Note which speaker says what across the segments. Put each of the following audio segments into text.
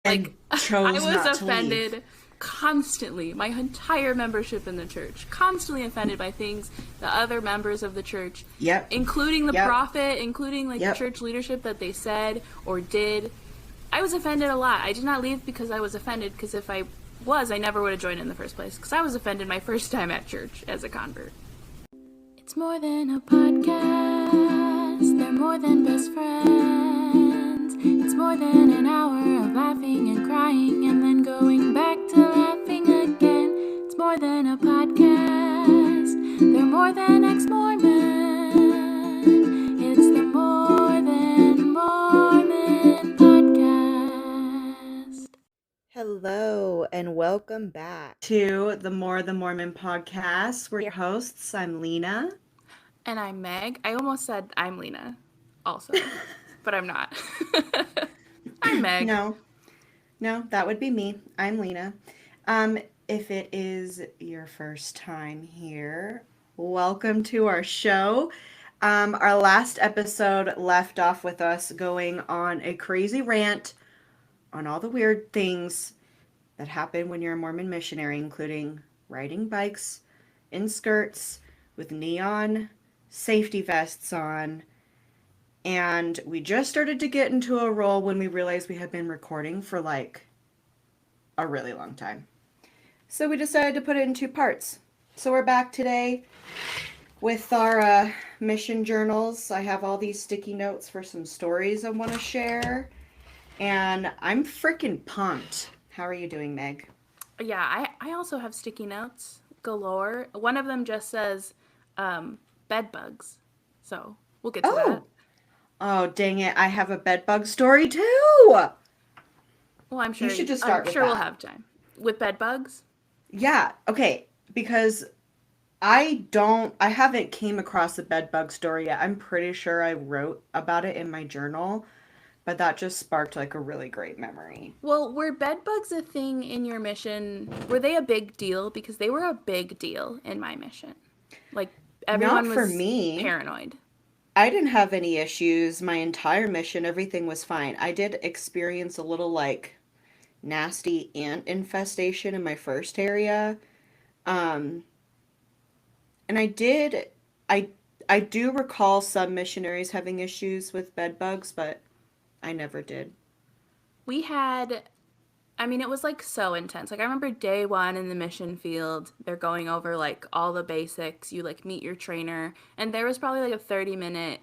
Speaker 1: Like,
Speaker 2: and
Speaker 1: I
Speaker 2: chose
Speaker 1: was
Speaker 2: not to leave.
Speaker 1: offended constantly, my entire membership in the church, constantly offended by things the other members of the church,
Speaker 2: Yep.
Speaker 1: including the
Speaker 2: Yep.
Speaker 1: prophet, including like
Speaker 2: Yep.
Speaker 1: church leadership that they said or did. I was offended a lot. I did not leave because I was offended, because if I was, I never would have joined in the first place, because I was offended my first time at church as a convert. It's more than a podcast. They're more than best friends. It's more than an hour of laughing and crying and then going back to laughing again. It's more than a podcast. They're more than ex-Mormon. It's the More Than Mormon podcast.
Speaker 2: Hello and welcome back to the More the Mormon podcast. We're your hosts. I'm Lena.
Speaker 1: And I'm Meg. I almost said I'm Lena also, but I'm not. I'm Meg.
Speaker 2: No, no, that would be me. I'm Lena. Um, if it is your first time here, welcome to our show. Our last episode left off with us going on a crazy rant on all the weird things that happen when you're a Mormon missionary, including riding bikes in skirts with neon safety vests on. And we just started to get into a roll when we realized we had been recording for like a really long time. So we decided to put it in two parts. So we're back today with our mission journals. I have all these sticky notes for some stories I want to share. And I'm freaking pumped. How are you doing, Meg?
Speaker 1: Yeah, I also have sticky notes galore. One of them just says bed bugs. So we'll get to that.
Speaker 2: Oh, oh, dang it. I have a bed bug story too.
Speaker 1: Well,
Speaker 2: You should just
Speaker 1: I'm
Speaker 2: start with
Speaker 1: sure we'll
Speaker 2: that.
Speaker 1: have time. With bed bugs?
Speaker 2: Yeah, okay. Because I haven't came across a bed bug story yet. I'm pretty sure I wrote about it in my journal, but that just sparked like a really great memory.
Speaker 1: Well, were bed bugs a thing in your mission? Were they a big deal? Because they were a big deal in my mission. Like,
Speaker 2: Not
Speaker 1: everyone
Speaker 2: for
Speaker 1: was
Speaker 2: me.
Speaker 1: paranoid.
Speaker 2: I didn't have any issues my entire mission. Everything was fine. I did experience a little like nasty ant infestation in my first area. Um, and I I do recall some missionaries having issues with bed bugs, but I never did.
Speaker 1: We had, I mean, it was like so intense. Like, I remember day one in the mission field, they're going over like all the basics. You like meet your trainer, and there was probably like a 30-minute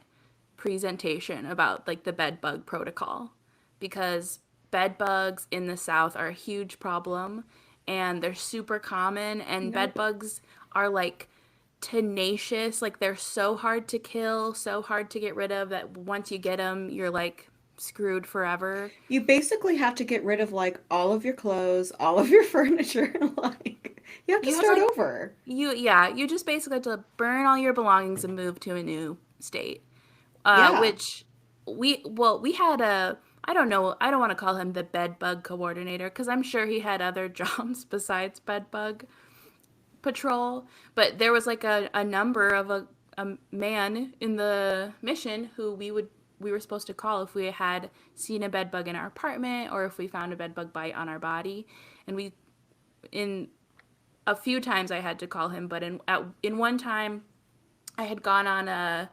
Speaker 1: presentation about like the bed bug protocol, because bed bugs in the South are a huge problem and they're super common, and bed
Speaker 2: Nope.
Speaker 1: bugs are like tenacious. Like, they're so hard to kill, so hard to get rid of, that once you get them, you're like screwed forever.
Speaker 2: You basically have to get rid of like all of your clothes, all of your furniture, like you have to
Speaker 1: You have to
Speaker 2: start
Speaker 1: like
Speaker 2: over.
Speaker 1: you just basically have to burn all your belongings and move to a new state.
Speaker 2: Yeah.
Speaker 1: Which we had a, I don't know, I don't want to call him the bed bug coordinator, because I'm sure he had other jobs besides bed bug patrol. But there was like a number of a man in the mission who we were supposed to call if we had seen a bed bug in our apartment or if we found a bed bug bite on our body. And we in a few times I had to call him, but in one time I had gone on a,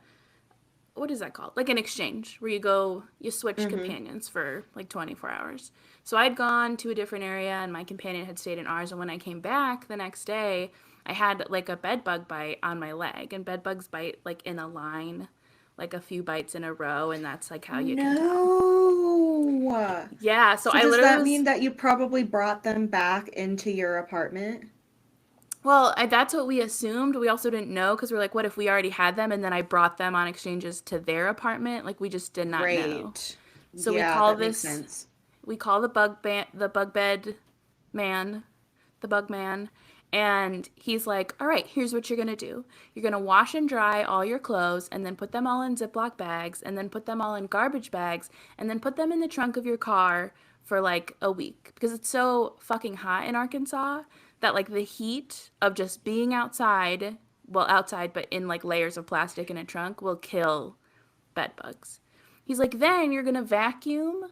Speaker 1: what is that called? Like an exchange where you switch
Speaker 2: Mm-hmm.
Speaker 1: companions for like 24 hours. So I'd gone to a different area and my companion had stayed in ours. And when I came back the next day, I had like a bed bug bite on my leg. And bed bugs bite like in a line, like a few bites in a row. And that's like how you can tell.
Speaker 2: No.
Speaker 1: Yeah. So
Speaker 2: So
Speaker 1: I
Speaker 2: does
Speaker 1: literally
Speaker 2: that mean
Speaker 1: was,
Speaker 2: that you probably brought them back into your apartment?
Speaker 1: that's what we assumed. We also didn't know, because we're like, what if we already had them and then I brought them on exchanges to their apartment? Like, we just did not know.
Speaker 2: Right.
Speaker 1: So we
Speaker 2: Yeah,
Speaker 1: call
Speaker 2: that makes
Speaker 1: this
Speaker 2: sense.
Speaker 1: we call the bug bed man, the bug man, and he's like, "All right, here's what you're gonna do. You're gonna wash and dry all your clothes, and then put them all in Ziploc bags, and then put them all in garbage bags, and then put them in the trunk of your car for like a week, because it's so fucking hot in Arkansas that like the heat of just being outside, well, outside but in like layers of plastic in a trunk, will kill bed bugs." He's like, then you're gonna vacuum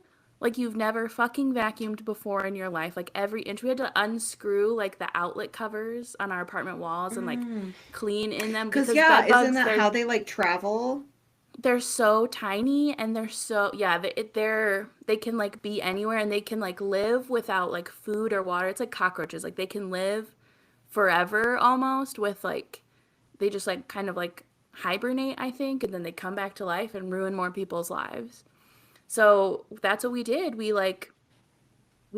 Speaker 1: like you've never fucking vacuumed before in your life. Like every inch, we had to unscrew like the outlet covers on our apartment walls and like
Speaker 2: Mm.
Speaker 1: clean in them
Speaker 2: Cause
Speaker 1: because
Speaker 2: yeah,
Speaker 1: bed
Speaker 2: isn't
Speaker 1: bugs,
Speaker 2: that how they like travel?
Speaker 1: they're so tiny and they're so yeah they can like be anywhere and they can like live without like food or water. It's like cockroaches. Like they can live forever almost with like they just like kind of like hibernate, I think, and then they come back to life and ruin more people's lives. So that's what we did. We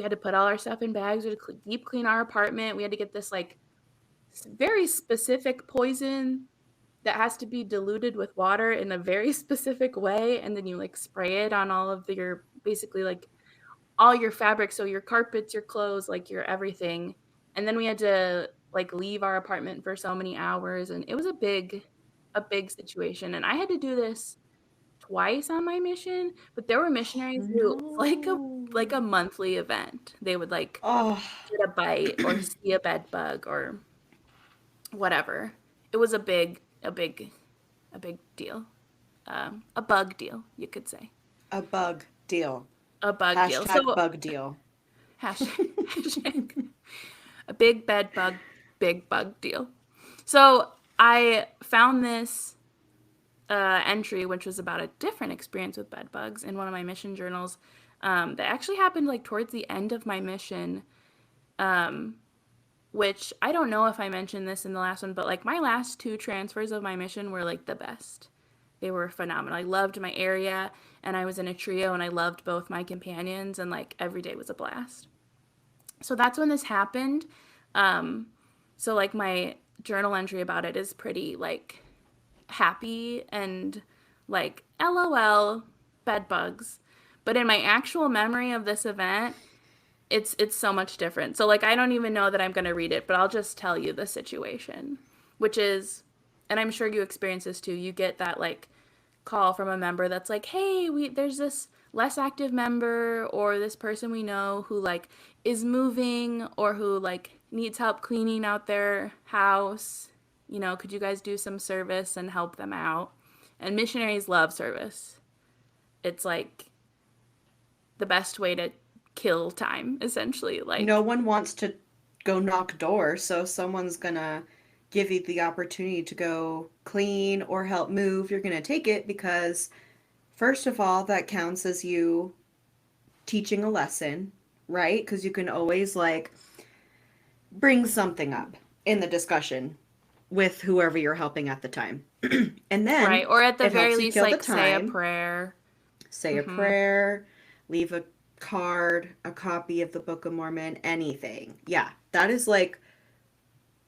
Speaker 1: had to put all our stuff in bags. We had to deep clean our apartment. We had to get this like very specific poison that has to be diluted with water in a very specific way, and then you like spray it on all of your basically like all your fabric, so your carpets, your clothes, like your everything. And then we had to like leave our apartment for so many hours, and it was a big situation. And I had to do this twice on my mission, but there were missionaries who like a
Speaker 2: No.
Speaker 1: monthly event. They would like
Speaker 2: Oh,
Speaker 1: get a bite or see a bed bug or whatever. It was a big deal. A bug deal, you could say.
Speaker 2: a bug deal.
Speaker 1: A bug deal.
Speaker 2: Hashtag
Speaker 1: So
Speaker 2: bug deal.
Speaker 1: hashtag a big bug deal. So I found this entry, which was about a different experience with bed bugs in one of my mission journals. That actually happened like towards the end of my mission. Um, which I don't know if I mentioned this in the last one, but like my last two transfers of my mission were like the best. They were phenomenal. I loved my area and I was in a trio and I loved both my companions and like every day was a blast. So that's when this happened. Um, so like my journal entry about it is pretty like happy and like LOL bed bugs. But in my actual memory of this event, it's so much different. So like I don't even know that I'm going to read it, but I'll just tell you the situation, which is and I'm sure you experience this too. You get that like call from a member that's like, "Hey, we there's this less active member or this person we know who like is moving or who like needs help cleaning out their house. Could you guys do some service and help them out?" And missionaries love service. It's like the best way to kill time, essentially.
Speaker 2: No
Speaker 1: Like,
Speaker 2: one wants to go knock doors, so someone's gonna give you the opportunity to go clean or help move. You're gonna take it because, first of all, that counts as you teaching a lesson, right? Because you can always like bring something up in the discussion with whoever you're helping at the time. And then
Speaker 1: right. Or at the
Speaker 2: it
Speaker 1: very
Speaker 2: helps you
Speaker 1: least,
Speaker 2: kill the
Speaker 1: like, say a
Speaker 2: time,
Speaker 1: prayer.
Speaker 2: say a
Speaker 1: Mm-hmm.
Speaker 2: prayer, leave a card, a copy of the Book of Mormon, anything. Yeah, that is like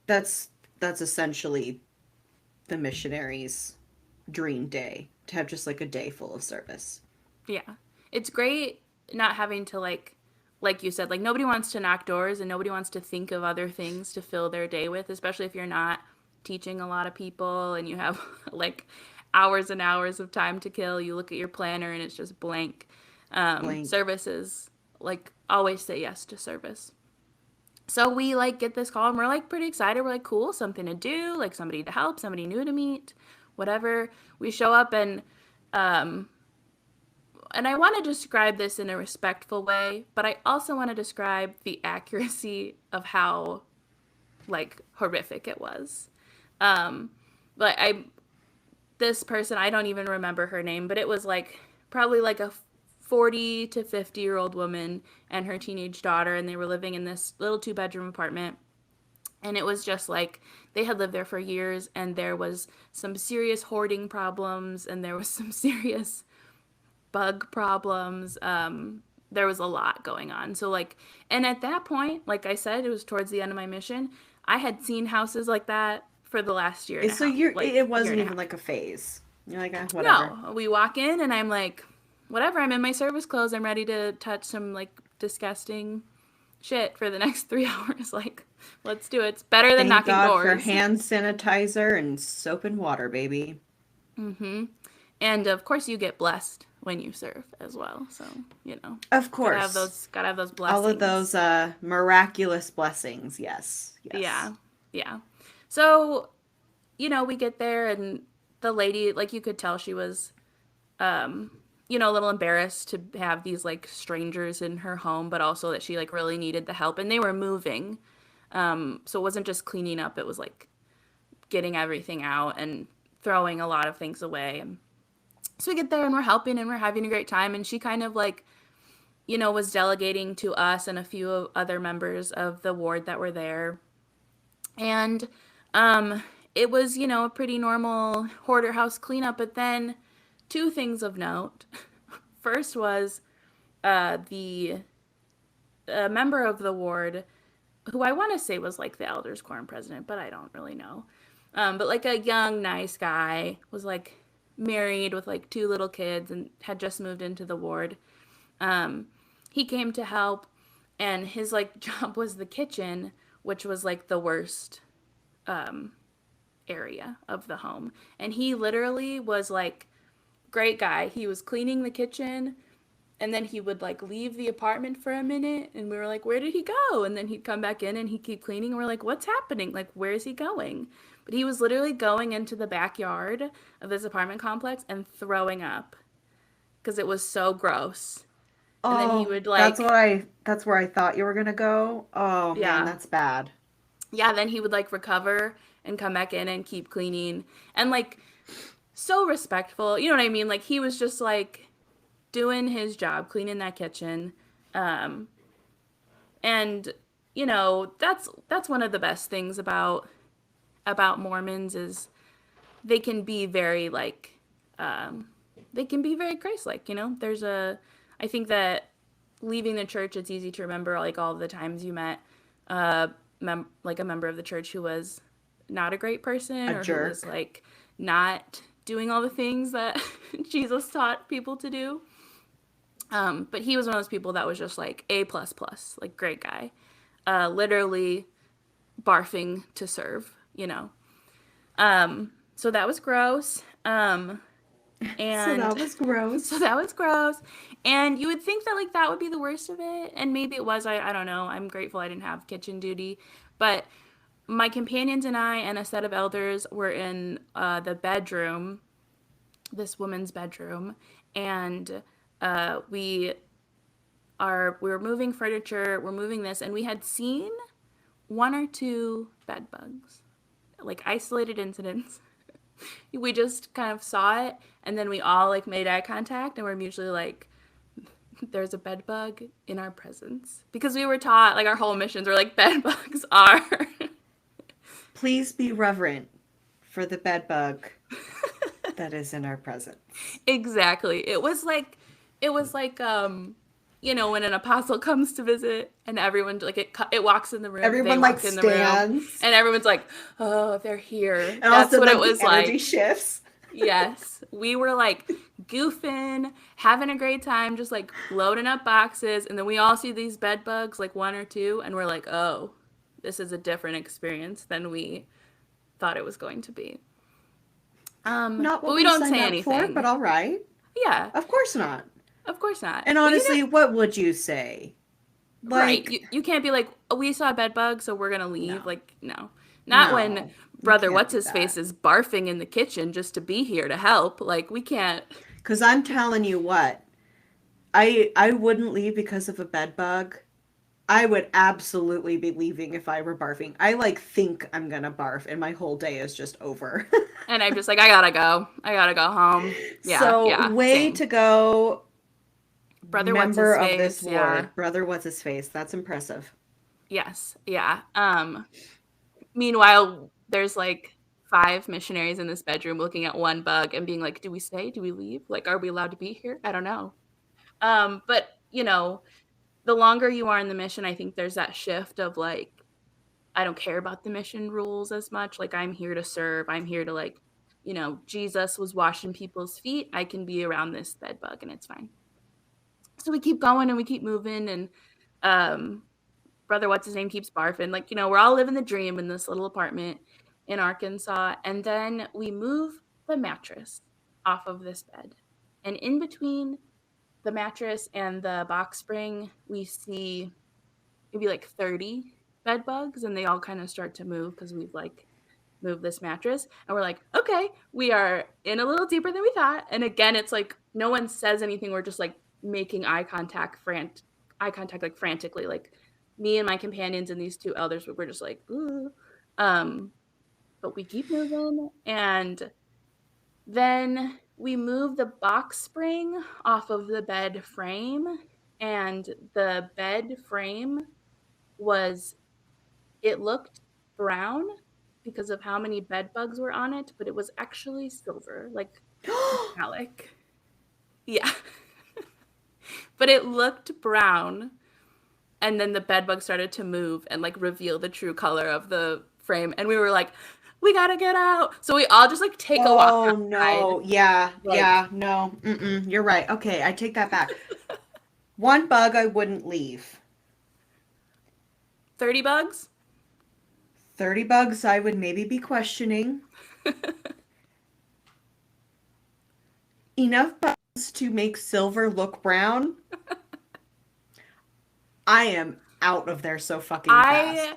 Speaker 2: that's that's essentially the missionaries' dream day to have just like a day full of service.
Speaker 1: Yeah. It's great not having to, like you said, like, nobody wants to knock doors and nobody wants to think of other things to fill their day with, especially if you're not teaching a lot of people and you have, like, hours and hours of time to kill. You look at your planner and it's just blank.
Speaker 2: Blank.
Speaker 1: Services, like, always say yes to service. So we like get this call and we're like pretty excited. We're like, cool, something to do, like somebody to help, somebody new to meet, whatever. We show up um and I want to describe this in a respectful way, but I also want to describe the accuracy of how like horrific it was. Um but I this person, I don't even remember her name, but it was like probably like a 40 to 50-year-old woman and her teenage daughter, and they were living in this little two-bedroom apartment. And it was just like they had lived there for years, and there was some serious hoarding problems, and there was some serious bug problems. There was a lot going on. So, like, and at that point, like I said, it was towards the end of my mission. I had seen houses like that for the last year and a
Speaker 2: So
Speaker 1: half,
Speaker 2: it
Speaker 1: like year
Speaker 2: wasn't
Speaker 1: and a
Speaker 2: even
Speaker 1: half.
Speaker 2: like a phase. You're like, whatever.
Speaker 1: No, we walk in and I'm like, whatever, I'm in my service clothes. I'm ready to touch some like disgusting shit for the next 3 hours. Like, let's do it. It's better than
Speaker 2: Thank
Speaker 1: knocking
Speaker 2: God for
Speaker 1: doors.
Speaker 2: hand sanitizer and soap and water, baby.
Speaker 1: Mm-hmm. And of course, you get blessed when you serve as well. So,
Speaker 2: Of
Speaker 1: gotta have
Speaker 2: course.
Speaker 1: those
Speaker 2: All of
Speaker 1: blessings.
Speaker 2: those miraculous blessings. Yes. Yes.
Speaker 1: Yeah, yeah. So, we get there and the lady, like you could tell she was a little embarrassed to have these like strangers in her home, but also that she like really needed the help, and they were moving. So it wasn't just cleaning up, it was like getting everything out and throwing a lot of things away. And so we get there and we're helping and we're having a great time. And she kind of like, was delegating to us and a few other members of the ward that were there. And it was, a pretty normal hoarder house cleanup. But then two things of note. First was the member of the ward, who I want to say was like the elders quorum president, but I don't really know. But like a young, nice guy was like married with like two little kids and had just moved into the ward. Um, he came to help, and his like job was the kitchen, which was like the worst um, area of the home. And he literally was like, great guy. He was cleaning the kitchen, and then he would like leave the apartment for a minute, and we were like, where did he go? And then he'd come back in and he'd keep cleaning, and we're like, what's happening? Like, where is he going? But he was literally going into the backyard of this apartment complex and throwing up because it was so gross. And then he
Speaker 2: Oh,
Speaker 1: would
Speaker 2: that's
Speaker 1: like,
Speaker 2: that's where I thought you were gonna go. Oh man,
Speaker 1: yeah,
Speaker 2: that's bad.
Speaker 1: yeah, then he would like recover and come back in and keep cleaning, and like so respectful, you know what I mean? Like he was just like doing his job, cleaning that kitchen. um and that's one of the best things about Mormons is they can be very like they can be very Christ-like. There's a I think that leaving the church, it's easy to remember like all the times you met uh like a member of the church who was not a great person,
Speaker 2: A
Speaker 1: or who was
Speaker 2: jerk.
Speaker 1: like not doing all the things that Jesus taught people to do. But he was one of those people that was just like A plus plus, like great guy, literally barfing to serve. So that was gross.
Speaker 2: So
Speaker 1: And
Speaker 2: that was
Speaker 1: so
Speaker 2: gross.
Speaker 1: that was gross. And you would think that like that would be the worst of it, and maybe it was. I don't know. I'm grateful I didn't have kitchen duty, but my companions and I and a set of elders were in the bedroom, this woman's bedroom, and we were moving furniture, we're moving this, and we had seen one or two bed bugs, like isolated incidents. We just kind of saw it, and then we all like made eye contact, and we're mutually like, there's a bed bug in our presence, because we were taught like our whole missions were like bed bugs are
Speaker 2: Please be reverent for the bed bug that is in our presence.
Speaker 1: exactly. It was like when an apostle comes to visit, and everyone like it walks in the room, they
Speaker 2: Everyone like
Speaker 1: walk in the room,
Speaker 2: stands,
Speaker 1: and everyone's like, oh, they're here.
Speaker 2: and all of a
Speaker 1: That's
Speaker 2: sudden,
Speaker 1: what it
Speaker 2: like the
Speaker 1: was
Speaker 2: energy
Speaker 1: like.
Speaker 2: shifts.
Speaker 1: Yes, we were like goofing, having a great time, just like loading up boxes, and then we all see these bed bugs, like one or two, and we're like, oh, this is a different experience than we thought it was going to be.
Speaker 2: Not
Speaker 1: But
Speaker 2: what
Speaker 1: we
Speaker 2: we
Speaker 1: don't
Speaker 2: signed
Speaker 1: say
Speaker 2: up for, but
Speaker 1: anything.
Speaker 2: all right.
Speaker 1: Yeah,
Speaker 2: Of course not.
Speaker 1: of course not.
Speaker 2: And
Speaker 1: But
Speaker 2: honestly, what would you say?
Speaker 1: right,
Speaker 2: Like,
Speaker 1: you can't be like, oh, we saw a bed bug, so we're gonna leave.
Speaker 2: no,
Speaker 1: Like, no, not when
Speaker 2: no, you
Speaker 1: brother
Speaker 2: can't
Speaker 1: what's
Speaker 2: do
Speaker 1: his face
Speaker 2: that.
Speaker 1: is barfing in the kitchen just to be here to help. Like, we can't.
Speaker 2: Because I'm telling you what, I wouldn't leave because of a bed bug. I would absolutely be leaving if I were barfing. I like think I'm gonna barf, and my whole day is just over.
Speaker 1: And I'm just like, I gotta go. I gotta go home. Yeah,
Speaker 2: So,
Speaker 1: yeah,
Speaker 2: way
Speaker 1: same.
Speaker 2: to go,
Speaker 1: Brother, what's
Speaker 2: member
Speaker 1: his
Speaker 2: of this
Speaker 1: face? Yeah.
Speaker 2: ward. Brother, what's his face? That's impressive.
Speaker 1: Yes. Yeah. Meanwhile, there's like five missionaries in this bedroom looking at one bug and being like, do we stay? Do we leave? Like, are we allowed to be here? I don't know. But the longer you are in the mission, I think there's that shift of like, I don't care about the mission rules as much. Like, I'm here to serve. I'm here to like, Jesus was washing people's feet. I can be around this bed bug and it's fine. So we keep going and we keep moving, and um brother what's his name keeps barfing, like, we're all living the dream in this little apartment in Arkansas. And then we move the mattress off of this bed, and in between the mattress and the box spring we see maybe like 30 bed bugs, and they all kind of start to move because we've like move this mattress. And we're like, okay, we are in a little deeper than we thought. And again, it's like no one says anything. We're just like making eye contact like frantically. Like me and my companions and these two elders, we're just like, ooh. Um, but we keep moving, and then we move the box spring off of the bed frame, and the bed frame was it looked brown because of how many bed bugs were on it, but it was actually silver, like metallic. Yeah. But it looked brown, and then the bed bug started to move and like reveal the true color of the frame, and we were like, we gotta get out. So we all just like take a walk
Speaker 2: Oh
Speaker 1: outside.
Speaker 2: no. Yeah,
Speaker 1: Like
Speaker 2: yeah, no. Mm-mm, you're right. Okay, I take that back. One bug I wouldn't leave.
Speaker 1: 30 bugs.
Speaker 2: 30 bugs I would maybe be questioning. Enough bugs to make silver look brown. I am out of there so fucking fast.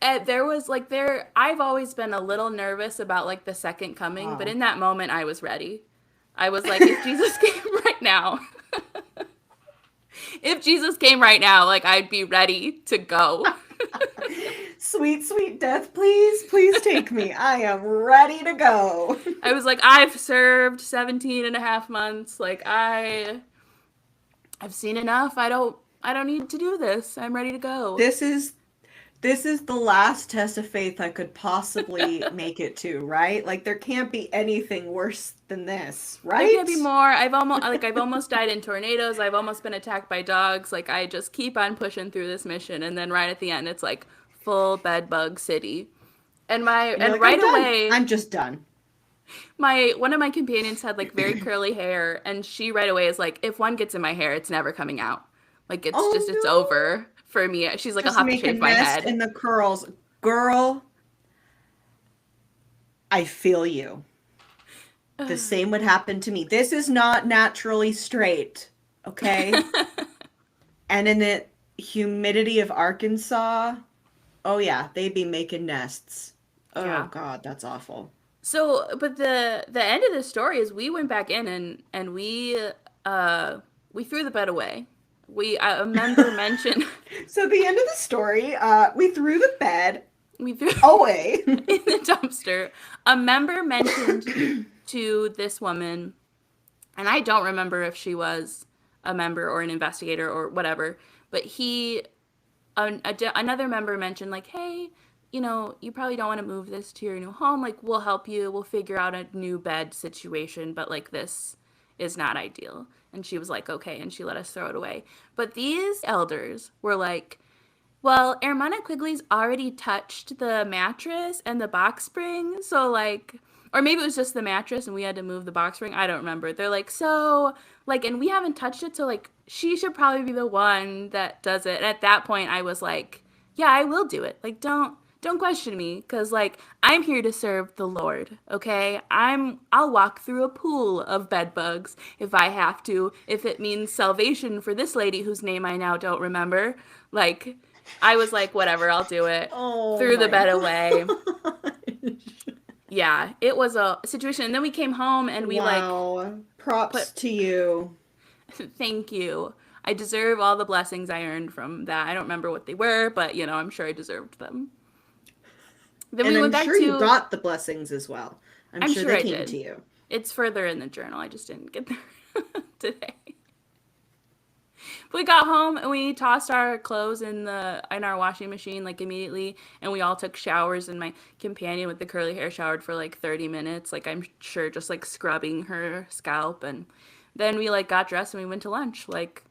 Speaker 1: I there was like there I've always been a little nervous about like the second coming, but
Speaker 2: Oh.
Speaker 1: in that moment I was ready. I was like, if Jesus came right now, if Jesus came right now, like I'd be ready to go.
Speaker 2: Sweet, sweet death, please, please take me. I am ready to go.
Speaker 1: I was like, I've served 17 and a half months. Like I've seen enough. I don't need to do this. I'm ready to go.
Speaker 2: This is this is the last test of faith I could possibly make it to, right? Like there can't be anything worse than this,
Speaker 1: There can't
Speaker 2: right?
Speaker 1: be more. I've almost died in tornadoes. I've almost been attacked by dogs. Like I just keep on pushing through this mission, and then right at the end it's like full bed bug city. And my
Speaker 2: And you're
Speaker 1: and
Speaker 2: like, I'm
Speaker 1: right
Speaker 2: done.
Speaker 1: away,
Speaker 2: I'm just done.
Speaker 1: my one of my companions had like very curly hair, and she right away is like, if one gets in my hair, it's never coming out. Like it's
Speaker 2: Oh no.
Speaker 1: over for me. She's like, I'll
Speaker 2: Just
Speaker 1: have to
Speaker 2: make a
Speaker 1: shave my
Speaker 2: nest
Speaker 1: head.
Speaker 2: in the curls. Girl, I feel you. The same would happen to me. This is not naturally straight, okay? And in the humidity of Arkansas, oh yeah, they'd be making nests. Oh
Speaker 1: Yeah.
Speaker 2: God, that's awful.
Speaker 1: So, but the end of the story is we went back in and uh we threw the bed away. A member mentioned
Speaker 2: So the end of the story, we threw the bed
Speaker 1: we threw
Speaker 2: away.
Speaker 1: in the dumpster. A member mentioned to this woman, and I don't remember if she was a member or an investigator or whatever, but another member mentioned like, hey, you probably don't want to move this to your new home. Like, we'll help you. We'll figure out a new bed situation, but like this is not ideal. And she was like, okay, and she let us throw it away. But these elders were like, well, Hermana Quigley's already touched the mattress and the box spring, so like, or maybe it was just the mattress and we had to move the box spring. I don't remember. They're like, so like, and we haven't touched it, so like, she should probably be the one that does it. And at that point, I was like, yeah, I will do it. Like, don't question me, because like I'm here to serve the Lord. Okay, I'll walk through a pool of bed bugs if I have to, if it means salvation for this lady whose name I now don't remember. Like, I was like, whatever, I'll do it.
Speaker 2: Oh
Speaker 1: Threw the
Speaker 2: my
Speaker 1: bed away.
Speaker 2: God.
Speaker 1: Yeah, it was a situation. And then we came home and we like
Speaker 2: Wow.
Speaker 1: put,
Speaker 2: Props to you.
Speaker 1: thank you. I deserve all the blessings I earned from that. I don't remember what they were, but I'm sure I deserved them. Then
Speaker 2: And
Speaker 1: we
Speaker 2: I'm
Speaker 1: went back
Speaker 2: sure you
Speaker 1: to,
Speaker 2: got the blessings as well. I'm
Speaker 1: I'm
Speaker 2: sure
Speaker 1: sure
Speaker 2: they
Speaker 1: I
Speaker 2: came to
Speaker 1: did.
Speaker 2: you.
Speaker 1: It's further in the journal. I just didn't get there today. We got home and we tossed our clothes in our washing machine like immediately, and we all took showers, and my companion with the curly hair showered for like 30 minutes, like I'm sure just like scrubbing her scalp, and then we like got dressed and we went to lunch, like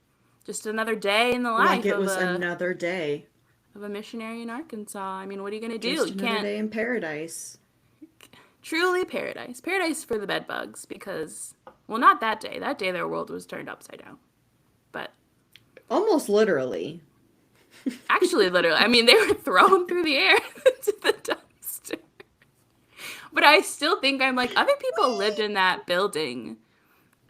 Speaker 1: just another day in the
Speaker 2: Like
Speaker 1: life
Speaker 2: it
Speaker 1: of
Speaker 2: was
Speaker 1: a
Speaker 2: another day.
Speaker 1: of a missionary in Arkansas. I mean, what are you going to do?
Speaker 2: Just
Speaker 1: You
Speaker 2: another
Speaker 1: can't
Speaker 2: day in paradise.
Speaker 1: truly paradise. Paradise for the bed bugs, because well, not that day. That day their world was turned upside down. But
Speaker 2: Almost literally.
Speaker 1: actually, literally, I mean, they were thrown through the air to the dumpster. But I still think I'm like, other people lived in that building.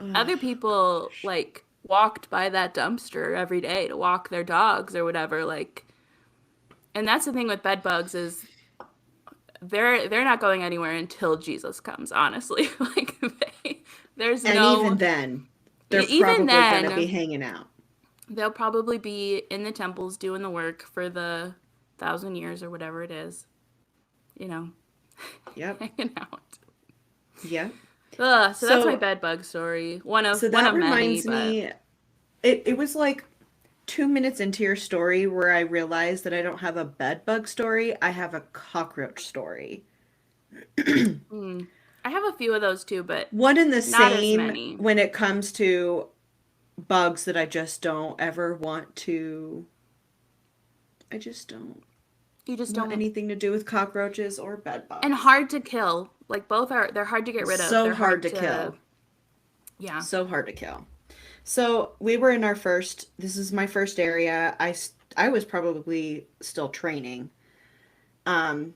Speaker 2: Ugh.
Speaker 1: Other people, like, walked by that dumpster every day to walk their dogs or whatever. Like, and that's the thing with bed bugs is they're not going anywhere until Jesus comes, honestly. Like there's
Speaker 2: And even
Speaker 1: no
Speaker 2: then, they're
Speaker 1: even
Speaker 2: probably going to be
Speaker 1: then
Speaker 2: hanging out.
Speaker 1: they'll probably be in the temples doing the work for the 1,000 years or whatever it is, you know,
Speaker 2: Yep.
Speaker 1: hanging out.
Speaker 2: Yep.
Speaker 1: Ugh, so that's my
Speaker 2: So
Speaker 1: bed bug story. One of
Speaker 2: so
Speaker 1: one
Speaker 2: that
Speaker 1: of many,
Speaker 2: reminds
Speaker 1: but
Speaker 2: me, it was like 2 minutes into your story where I realized that I don't have a bed bug story. I have a cockroach story.
Speaker 1: mm, I have a few of those too, but
Speaker 2: One and the
Speaker 1: not as
Speaker 2: same
Speaker 1: many.
Speaker 2: when it comes to bugs that I just don't ever want to. I just don't
Speaker 1: You just
Speaker 2: want
Speaker 1: don't.
Speaker 2: anything to do with cockroaches or bed
Speaker 1: And
Speaker 2: bugs.
Speaker 1: hard to kill. Like both are, they're hard to get rid of.
Speaker 2: So
Speaker 1: They're
Speaker 2: hard
Speaker 1: hard
Speaker 2: to
Speaker 1: to,
Speaker 2: kill.
Speaker 1: yeah.
Speaker 2: So hard to kill. So we were in our first, this is my first area. I was probably still training. Um,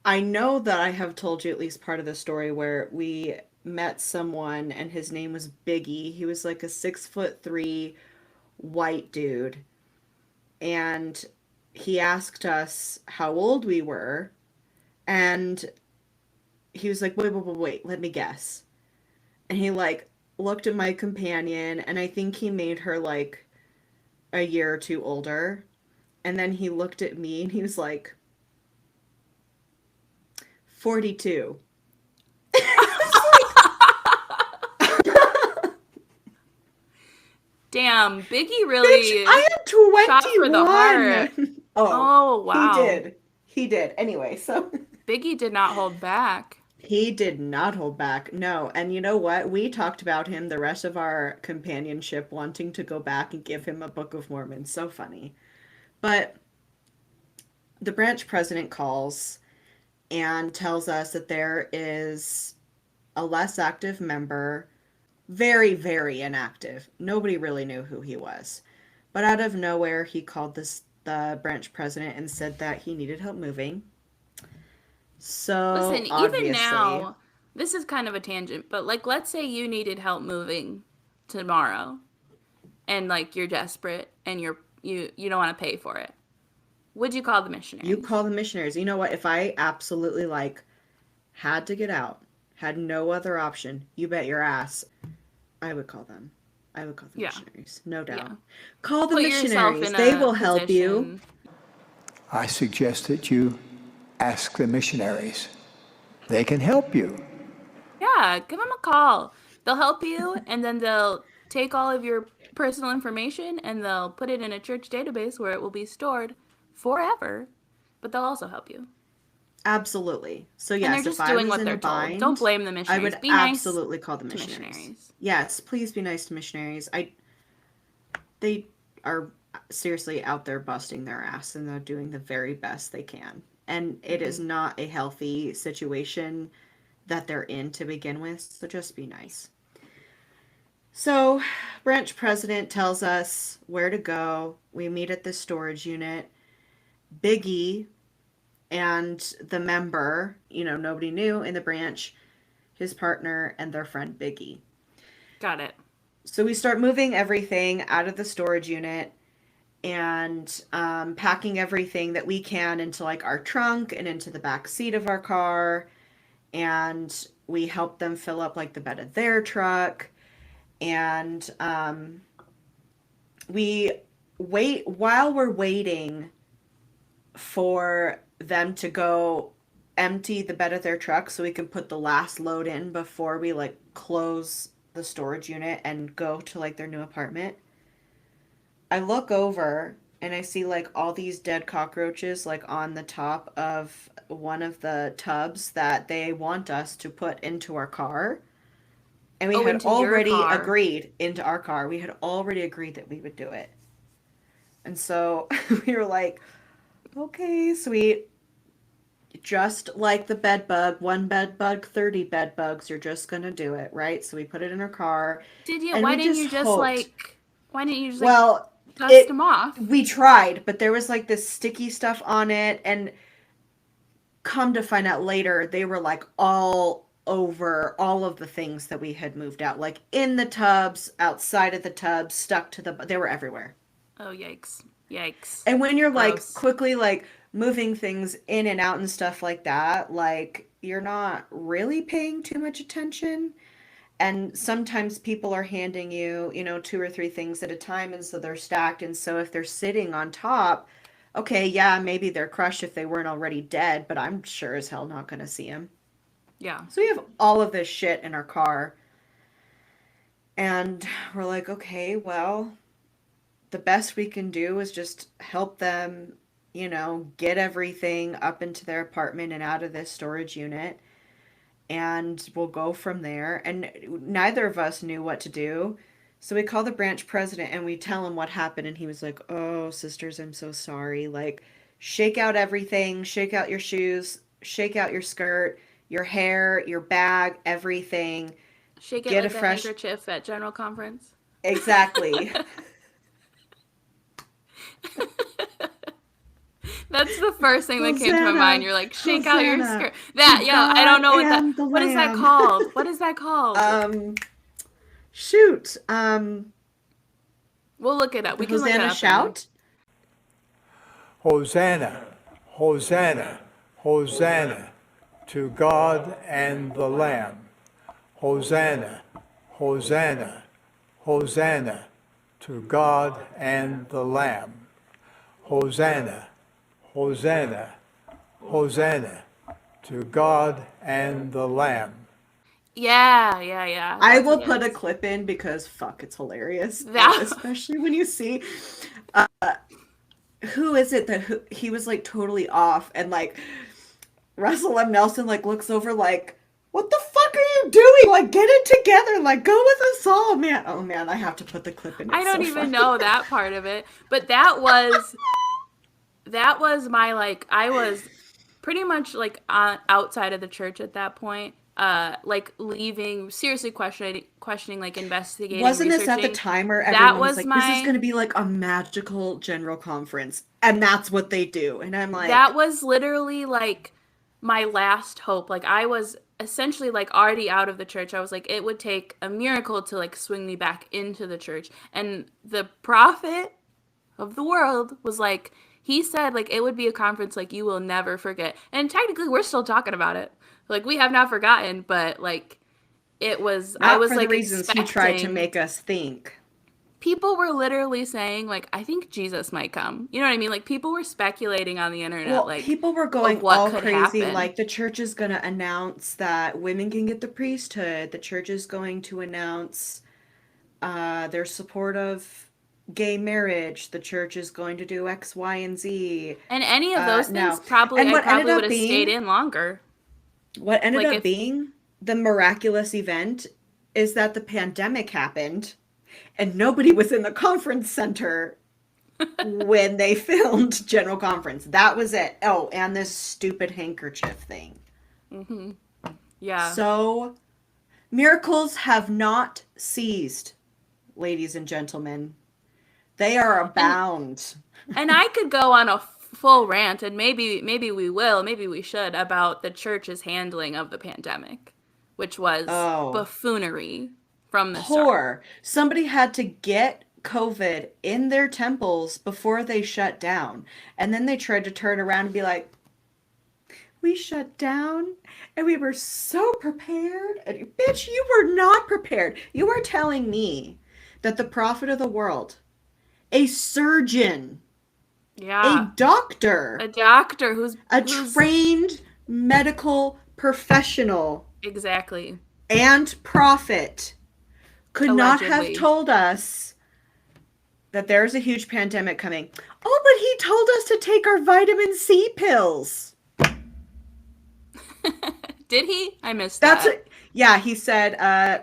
Speaker 2: I know that I have told you at least part of the story where we met someone and his name was Biggie. He was like a 6'3" white dude. And he asked us how old we were. And he was like, wait, let me guess. And he like looked at my companion and I think he made her like a year or two older. And then he looked at me and he was like, 42.
Speaker 1: Damn, Biggie
Speaker 2: Bitch,
Speaker 1: really
Speaker 2: I am
Speaker 1: shot for the heart.
Speaker 2: 21. Oh,
Speaker 1: Oh,
Speaker 2: he
Speaker 1: wow.
Speaker 2: did. He did. Anyway, so
Speaker 1: Biggie did not hold back.
Speaker 2: he did not hold back. No. And you know what? We talked about him the rest of our companionship, wanting to go back and give him a Book of Mormon. So funny. But the branch president calls and tells us that there is a less active member, very, very inactive. Nobody really knew who he was. But out of nowhere, he called the branch president and said that he needed help moving. So
Speaker 1: Listen, even
Speaker 2: obviously,
Speaker 1: now, this is kind of a tangent, but like, let's say you needed help moving tomorrow and like you're desperate and you don't want to pay for it. Would you call the
Speaker 2: you
Speaker 1: missionaries?
Speaker 2: call the missionaries. You know what? If I absolutely like had to get out, had no other option, you bet your ass I would call them. I would call the
Speaker 1: Yeah.
Speaker 2: missionaries, no doubt.
Speaker 1: Yeah.
Speaker 2: Call the
Speaker 1: Put yourself
Speaker 2: missionaries.
Speaker 1: in
Speaker 2: They
Speaker 1: a
Speaker 2: will help you.
Speaker 1: position.
Speaker 3: I suggest that you ask the missionaries. They can help you.
Speaker 1: Yeah, give them a call. They'll help you and then they'll take all of your personal information and they'll put it in a church database where it will be stored forever, but they'll also help you.
Speaker 2: Absolutely. So
Speaker 1: And they're
Speaker 2: yes, if
Speaker 1: just
Speaker 2: I
Speaker 1: doing
Speaker 2: was
Speaker 1: what
Speaker 2: in a
Speaker 1: they're told. Don't
Speaker 2: bind,
Speaker 1: blame the
Speaker 2: I
Speaker 1: missionaries.
Speaker 2: would
Speaker 1: Be nice
Speaker 2: absolutely call the
Speaker 1: to
Speaker 2: missionaries.
Speaker 1: missionaries.
Speaker 2: Yes, please be nice to missionaries. They are seriously out there busting their ass and they're doing the very best they can. And it is
Speaker 1: Hmm.
Speaker 2: not a healthy situation that they're in to begin with, so just be nice. So, branch president tells us where to go. We meet at the storage unit. Biggie and the member, nobody knew in the branch, his partner and their friend Biggie.
Speaker 1: Got it.
Speaker 2: So we start moving everything out of the storage unit and packing everything that we can into like our trunk and into the back seat of our car. And we help them fill up like the bed of their truck. And we wait while we're waiting for them to go empty the bed of their truck so we can put the last load in before we like close the storage unit and go to like their new apartment. I look over and I see like all these dead cockroaches like on the top of one of the tubs that they want us to put into our car. And we
Speaker 1: Oh,
Speaker 2: had
Speaker 1: into your
Speaker 2: already
Speaker 1: car.
Speaker 2: agreed into our car. We had already agreed that we would do it. And so we were like, okay, sweet. Just like the bed bug, one bed bug, 30 bed bugs, you're just going to do it, right? So we put it in our car
Speaker 1: Did you?
Speaker 2: and
Speaker 1: Why
Speaker 2: we
Speaker 1: didn't
Speaker 2: just
Speaker 1: you just
Speaker 2: hoped.
Speaker 1: like? Why didn't you just like
Speaker 2: Well,
Speaker 1: dust
Speaker 2: it
Speaker 1: them off?
Speaker 2: we tried, but there was like this sticky stuff on it and come to find out later they were like all over all of the things that we had moved out, like in the tubs, outside of the tubs, stuck to they were everywhere.
Speaker 1: Oh, yikes! Yikes!
Speaker 2: And when you're like
Speaker 1: Gross.
Speaker 2: quickly like moving things in and out and stuff like that, like you're not really paying too much attention. And sometimes people are handing you, two or three things at a time, and so they're stacked. And so if they're sitting on top, okay, yeah, maybe they're crushed if they weren't already dead, but I'm sure as hell not going to see them.
Speaker 1: Yeah.
Speaker 2: So we have all of this shit in our car. And we're like, okay, well, the best we can do is just help them, get everything up into their apartment and out of this storage unit. And we'll go from there. And neither of us knew what to do. So we call the branch president and we tell him what happened. And he was like, oh, sisters, I'm so sorry. Like, shake out everything, shake out your shoes, shake out your skirt, your hair, your bag, everything.
Speaker 1: Shake it
Speaker 2: Get a
Speaker 1: like a
Speaker 2: fresh.
Speaker 1: handkerchief at General Conference.
Speaker 2: Exactly.
Speaker 1: That's the first thing that came to my mind. You're like, shake out your
Speaker 2: Hosanna
Speaker 1: skirt. That,
Speaker 2: to
Speaker 1: yeah, I don't know
Speaker 2: God and the
Speaker 1: what is that
Speaker 2: Lamb.
Speaker 1: called? What is that called?
Speaker 2: Shoot.
Speaker 1: We'll look it up. We can look it
Speaker 2: Hosanna
Speaker 1: up.
Speaker 2: shout.
Speaker 3: Hosanna, Hosanna, Hosanna to God and the Lamb. Hosanna, Hosanna, Hosanna to God and the Lamb. Hosanna, Hosanna, Hosanna to God and the Lamb.
Speaker 1: Yeah.
Speaker 2: I
Speaker 1: That's
Speaker 2: will
Speaker 1: what it
Speaker 2: put a
Speaker 1: is.
Speaker 2: clip in because fuck, it's hilarious.
Speaker 1: That-
Speaker 2: Especially when you see who is it that he was like totally off, and like Russell M. Nelson like looks over like, what the fuck are you doing? Like, get it together. Like, go with us all, man. Oh man, I have to put the clip in. It's
Speaker 1: I don't
Speaker 2: so
Speaker 1: even
Speaker 2: funny.
Speaker 1: know that part of it. But that was my, like, I was pretty much like outside of the church at that point. Like leaving, seriously questioning, like investigating,
Speaker 2: Wasn't this at the
Speaker 1: researching.
Speaker 2: time where
Speaker 1: That
Speaker 2: everyone was
Speaker 1: was
Speaker 2: like, this is going
Speaker 1: my
Speaker 2: to be like a magical general conference? And that's what they do. And I'm like,
Speaker 1: that was literally like my last hope. Like I was essentially like already out of the church. I was like, it would take a miracle to like swing me back into the church. And the prophet of the world was like, he said like it would be a conference like you will never forget. And technically we're still talking about it. Like we have not forgotten, but like I
Speaker 2: not
Speaker 1: was
Speaker 2: for the
Speaker 1: like
Speaker 2: reasons he tried to
Speaker 1: expecting.
Speaker 2: make us think.
Speaker 1: People were literally saying like I think Jesus might come. You know what I mean? Like people were speculating on the internet
Speaker 2: Well,
Speaker 1: like
Speaker 2: people were
Speaker 1: of
Speaker 2: going
Speaker 1: what
Speaker 2: all
Speaker 1: could
Speaker 2: crazy,
Speaker 1: happen.
Speaker 2: like the church is going to announce that women can get the priesthood. The church is going to announce their support of gay marriage. The church is going to do X, Y, and Z.
Speaker 1: And any of those
Speaker 2: No.
Speaker 1: things probably
Speaker 2: And
Speaker 1: I
Speaker 2: what ended
Speaker 1: probably would
Speaker 2: up
Speaker 1: have stayed
Speaker 2: being,
Speaker 1: in longer.
Speaker 2: what ended
Speaker 1: Like
Speaker 2: up
Speaker 1: if
Speaker 2: being the miraculous event is that the pandemic happened and nobody was in the conference center when they filmed General Conference. That was it. Oh, and this stupid handkerchief thing.
Speaker 1: yeah.
Speaker 2: So, miracles have not ceased, ladies and gentlemen. They are
Speaker 1: And
Speaker 2: abound.
Speaker 1: and I could go on a full rant and maybe we will, maybe we should about the church's handling of the pandemic, which was
Speaker 2: Oh,
Speaker 1: buffoonery from the start.
Speaker 2: poor. Somebody had to get COVID in their temples before they shut down. And then they tried to turn around and be like, we shut down and we were so prepared. And bitch, you were not prepared. You are telling me that the prophet of the world, a surgeon, a
Speaker 1: Yeah.
Speaker 2: doctor,
Speaker 1: A doctor
Speaker 2: a
Speaker 1: who's
Speaker 2: trained medical professional,
Speaker 1: exactly
Speaker 2: and prophet could not have
Speaker 1: allegedly.
Speaker 2: told us that there's a huge pandemic coming. Oh, but he told us to take our vitamin C pills.
Speaker 1: Did he? I missed
Speaker 2: That's
Speaker 1: that.
Speaker 2: yeah, he said,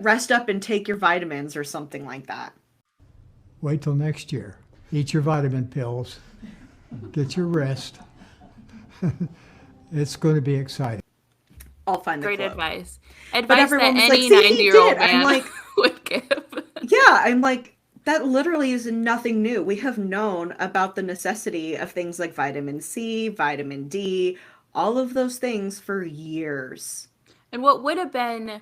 Speaker 2: rest up and take your vitamins or something like that.
Speaker 3: Wait till next year. Eat your vitamin pills. Get your rest. It's going to be exciting.
Speaker 2: I'll find the
Speaker 1: Great
Speaker 2: clip.
Speaker 1: advice.
Speaker 2: But
Speaker 1: Advice
Speaker 2: everyone
Speaker 1: that
Speaker 2: was like,
Speaker 1: any
Speaker 2: see, he
Speaker 1: 90-year-old
Speaker 2: did. I'm
Speaker 1: man
Speaker 2: like,
Speaker 1: would give.
Speaker 2: yeah, I'm like, that literally is nothing new. We have known about the necessity of things like vitamin C, vitamin D, all of those things for years.
Speaker 1: And what would have been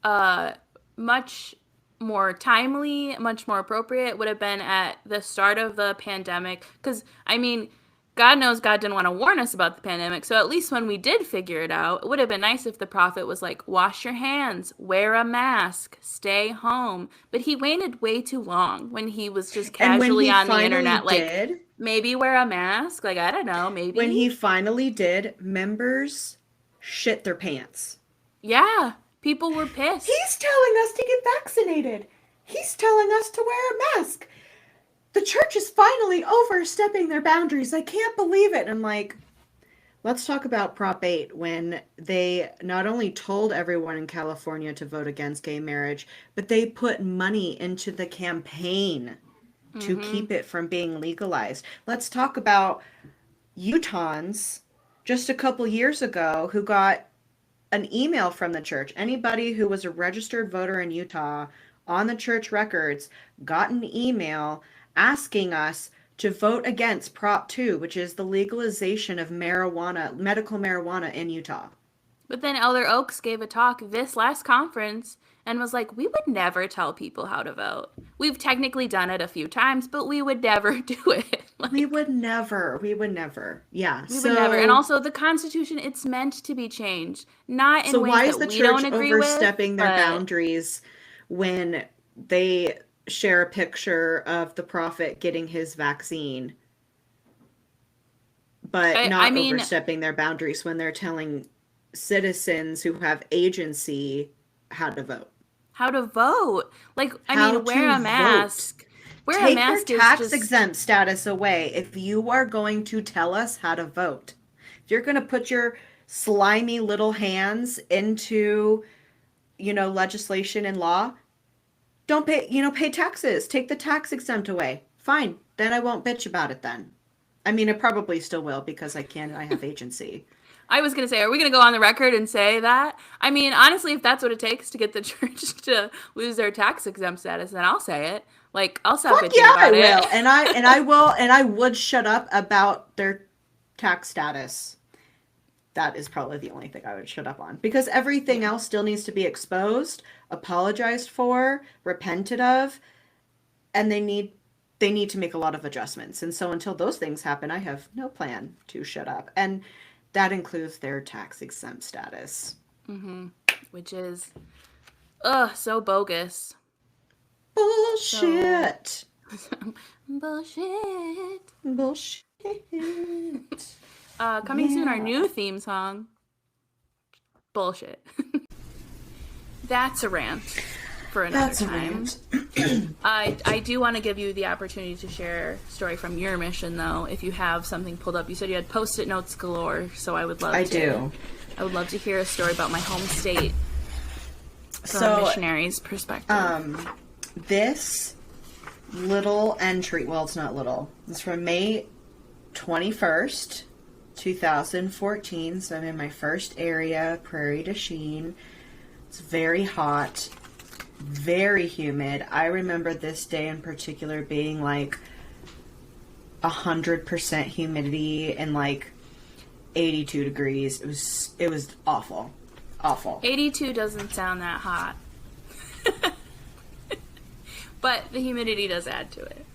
Speaker 1: uh, much more timely, much more appropriate would have been at the start of the pandemic. Because, I mean, God knows God didn't want to warn us about the pandemic. So at least when we did figure it out, it would have been nice if the prophet was like, wash your hands, wear a mask, stay home. But he waited way too long when he was just
Speaker 2: And when
Speaker 1: casually
Speaker 2: he
Speaker 1: on the
Speaker 2: finally
Speaker 1: internet, like,
Speaker 2: did,
Speaker 1: maybe wear a mask. Like, I don't know, maybe.
Speaker 2: when he finally did, members shit their pants.
Speaker 1: Yeah, people were pissed.
Speaker 2: He's telling us to get vaccinated. He's telling us to wear a mask. The church is finally overstepping their boundaries. I can't believe it. And I'm like, let's talk about Prop 8 when they not only told everyone in California to vote against gay marriage, but they put money into the campaign to keep it from being legalized. Let's talk about Utahns just a couple years ago who got an email from the church. Anybody who was a registered voter in Utah on the church records got an email asking us to vote against Prop 2, which is the legalization of marijuana, medical marijuana in Utah.
Speaker 1: But then Elder Oaks gave a talk this last conference and was like, we would never tell people how to vote. We've technically done it a few times, but we would never do it. Like,
Speaker 2: We would never. Yeah.
Speaker 1: we would never. And also, the Constitution, it's meant to be changed. Not in
Speaker 2: So
Speaker 1: ways
Speaker 2: why is
Speaker 1: that
Speaker 2: the
Speaker 1: we don't
Speaker 2: church
Speaker 1: agree
Speaker 2: overstepping
Speaker 1: with,
Speaker 2: their
Speaker 1: but
Speaker 2: boundaries when they share a picture of the prophet getting his vaccine, but not
Speaker 1: I mean,
Speaker 2: overstepping their boundaries when they're telling citizens who have agency how to vote?
Speaker 1: how to vote. Like, I
Speaker 2: How
Speaker 1: mean, wear
Speaker 2: to
Speaker 1: a mask. Wear a
Speaker 2: Take
Speaker 1: mask
Speaker 2: your
Speaker 1: is
Speaker 2: tax
Speaker 1: just...
Speaker 2: exempt status away if you are going to tell us how to vote. If you're going to put your slimy little hands into, legislation and law, don't pay taxes. Take the tax exempt away. Fine. Then I won't bitch about it then. I mean, it probably still will because I have agency.
Speaker 1: I was going to say, are we going to go on the record and say that? I mean, honestly, if that's what it takes to get the church to lose their tax exempt status, then I'll say it. Like, I'll stop
Speaker 2: Fuck
Speaker 1: bitching
Speaker 2: yeah,
Speaker 1: about
Speaker 2: I
Speaker 1: it.
Speaker 2: will. And I would shut up about their tax status. That is probably the only thing I would shut up on. Because everything else still needs to be exposed, apologized for, repented of, and they need to make a lot of adjustments. And so until those things happen, I have no plan to shut up. And that includes their tax exempt status.
Speaker 1: Which is, so bogus.
Speaker 2: Bullshit.
Speaker 1: Bullshit.
Speaker 2: Bullshit.
Speaker 1: Coming soon, our new theme song. Bullshit. That's a rant for another time. I do want to give you the opportunity to share a story from your mission, though, if you have something pulled up. You said you had Post-it notes galore, so I would love
Speaker 2: I do.
Speaker 1: I would love to hear a story about my home state from a missionary's perspective.
Speaker 2: This little entry, well, it's not little. It's from May 21st, 2014. So I'm in my first area, Prairie du Chien. It's very hot, very humid. I remember this day in particular being like 100% humidity and like 82 degrees. It was awful. Awful.
Speaker 1: 82 doesn't sound that hot. But the humidity does add to it.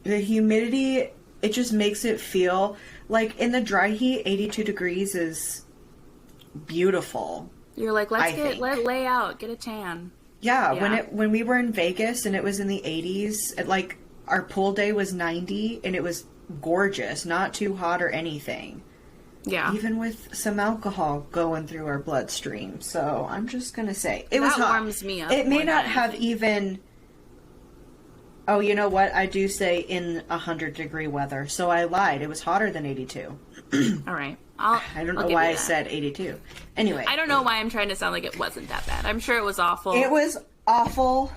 Speaker 2: The humidity, it just makes it feel like in the dry heat, 82 degrees is beautiful.
Speaker 1: You're like, let lay out, get a tan.
Speaker 2: Yeah. When we were in Vegas and it was in the 80s, like our pool day was 90 and it was gorgeous, not too hot or anything.
Speaker 1: Yeah.
Speaker 2: Even with some alcohol going through our bloodstream. So I'm just going to say it was hot.
Speaker 1: That warms me up.
Speaker 2: It may not have even... Oh, you know what? I do say in 100-degree weather. So I lied. It was hotter than 82.
Speaker 1: All right.
Speaker 2: I don't know why I said 82. Anyway.
Speaker 1: I don't know why I'm trying to sound like it wasn't that bad. I'm sure it was awful.
Speaker 2: It was awful,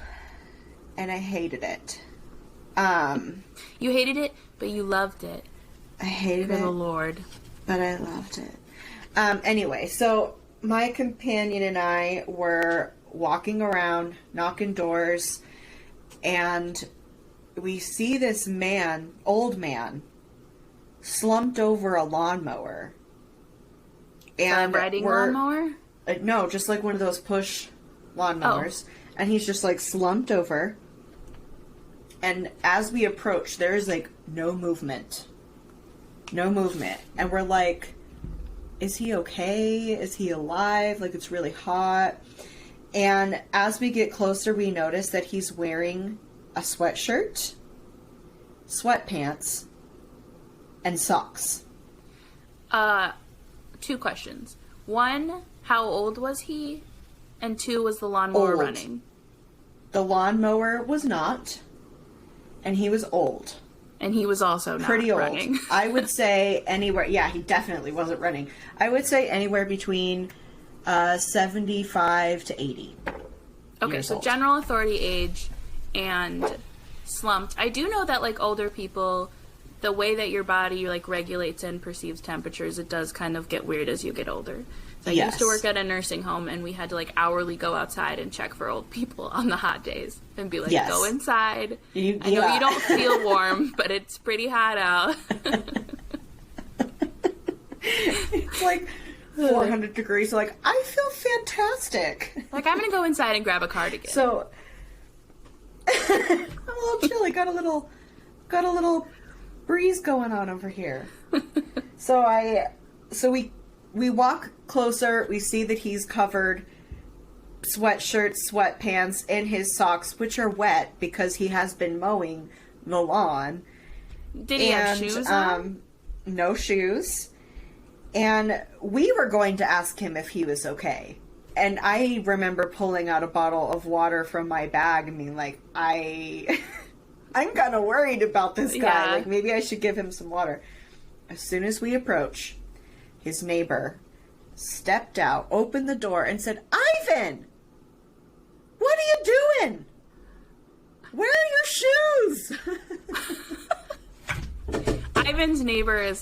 Speaker 2: and I hated it.
Speaker 1: You hated it, but you loved it.
Speaker 2: I hated it.
Speaker 1: For the Lord.
Speaker 2: But I loved it. Anyway, so my companion and I were walking around, knocking doors, and we see this man, old man, slumped over a lawnmower. And
Speaker 1: riding lawnmower?
Speaker 2: No, just like one of those push lawnmowers. Oh. And he's just like slumped over. And as we approach, there's like no movement. No movement. And we're like, is he okay? Is he alive? Like, it's really hot. And as we get closer, we notice that he's wearing a sweatshirt, sweatpants, and socks.
Speaker 1: 2 questions. 1, how old was he? And 2, was the lawnmower
Speaker 2: Old.
Speaker 1: running?
Speaker 2: The lawnmower was not, and he was old.
Speaker 1: And he was also not
Speaker 2: Pretty old.
Speaker 1: running.
Speaker 2: I would say anywhere, yeah, he definitely wasn't running. I would say anywhere between 75 to 80.
Speaker 1: Okay,
Speaker 2: years
Speaker 1: so
Speaker 2: old.
Speaker 1: general authority age and slumped. I do know that, like, older people, the way that your body, like, regulates and perceives temperatures, it does kind of get weird as you get older. So I used to work at a nursing home, and we had to, like, hourly go outside and check for old people on the hot days and be like,
Speaker 2: Yes.
Speaker 1: go inside. I know
Speaker 2: Yeah.
Speaker 1: you don't feel warm, but it's pretty hot out.
Speaker 2: It's like 400 degrees. Like, I feel fantastic.
Speaker 1: Like, I'm going to go inside and grab a cardigan.
Speaker 2: So, I'm a little chilly. Got a little breeze going on over here. So we walk closer. We see that he's covered sweatshirt, sweatpants, and his socks, which are wet because he has been mowing the lawn.
Speaker 1: Did he have shoes on?
Speaker 2: No shoes. And we were going to ask him if he was okay. And I remember pulling out a bottle of water from my bag and being like, I'm kind of worried about this guy.
Speaker 1: Yeah.
Speaker 2: Like, maybe I should give him some water. As soon as we approach, his neighbor stepped out, opened the door, and said, Ivan! What are you doing? Where are your shoes?
Speaker 1: Ivan's neighbor, I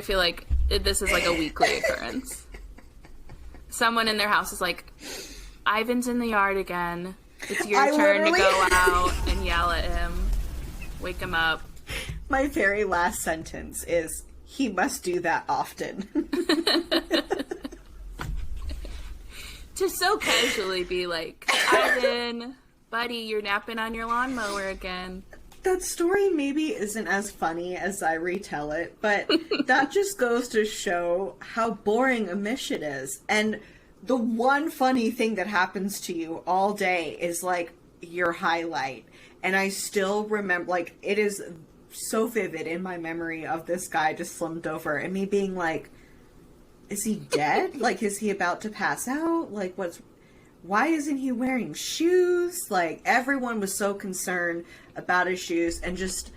Speaker 1: feel like this is like a weekly occurrence. Someone in their house is like, Ivan's in the yard again. It's your turn to go out and yell at him. Wake him up.
Speaker 2: My very last sentence is, he must do that often.
Speaker 1: To so casually be like, Ivan, buddy, you're napping on your lawnmower again.
Speaker 2: That story maybe isn't as funny as I retell it, but that just goes to show how boring a mission is. And the one funny thing that happens to you all day is like your highlight. And I still remember, like, it is so vivid in my memory of this guy just slumped over and me being like, is he dead? Like, is he about to pass out? Like, why isn't he wearing shoes? Like, everyone was so concerned about his shoes, and just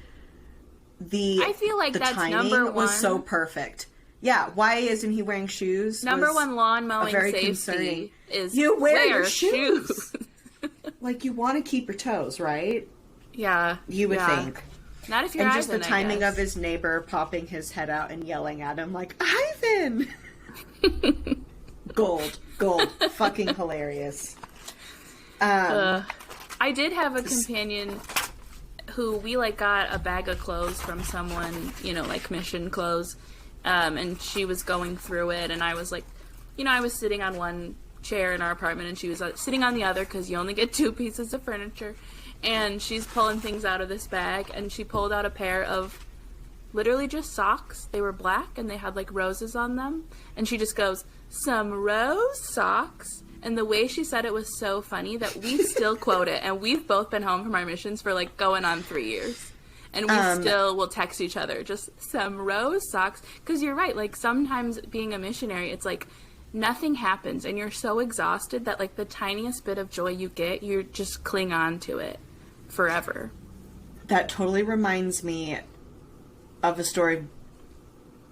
Speaker 1: I feel like
Speaker 2: the
Speaker 1: that's
Speaker 2: timing
Speaker 1: number one.
Speaker 2: was so perfect. Yeah, why isn't he wearing shoes?
Speaker 1: Number
Speaker 2: was
Speaker 1: one lawn mowing
Speaker 2: very
Speaker 1: safety
Speaker 2: concerning.
Speaker 1: is
Speaker 2: You wear your
Speaker 1: shoes.
Speaker 2: Like, you want to keep your toes, right?
Speaker 1: Yeah.
Speaker 2: You would
Speaker 1: yeah.
Speaker 2: think.
Speaker 1: Not if you're
Speaker 2: And
Speaker 1: Ivan,
Speaker 2: just the
Speaker 1: I
Speaker 2: timing
Speaker 1: guess.
Speaker 2: of his neighbor popping his head out and yelling at him like, Ivan! Gold. Fucking hilarious.
Speaker 1: I did have a companion who we, like, got a bag of clothes from someone, you know, like mission clothes, and she was going through it, and I was like, you know, I was sitting on one chair in our apartment, and she was sitting on the other, because you only get 2 pieces of furniture, and she's pulling things out of this bag, and she pulled out a pair of literally just socks. They were black, and they had, like, roses on them, and she just goes, some rose socks. And the way she said it was so funny that we still quote it. And we've both been home from our missions for, like, going on 3 years. And we still will text each other, just some rose socks. Because you're right, like, sometimes being a missionary, it's like nothing happens. And you're so exhausted that, like, the tiniest bit of joy you get, you just cling on to it forever.
Speaker 2: That totally reminds me of a story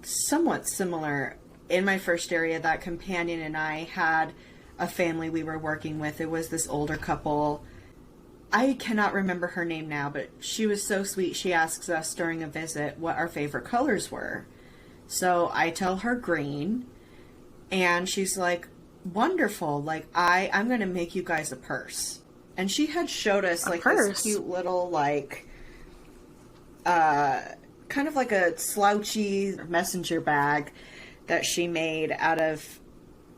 Speaker 2: somewhat similar. In my first area, that companion and I had a family we were working with. It was this older couple. I cannot remember her name now, but she was so sweet. She asks us during a visit what our favorite colors were. So I tell her green, and she's like, wonderful. Like, I'm going to make you guys a purse. And she had showed us like this cute little, like, kind of like a slouchy messenger bag that she made out of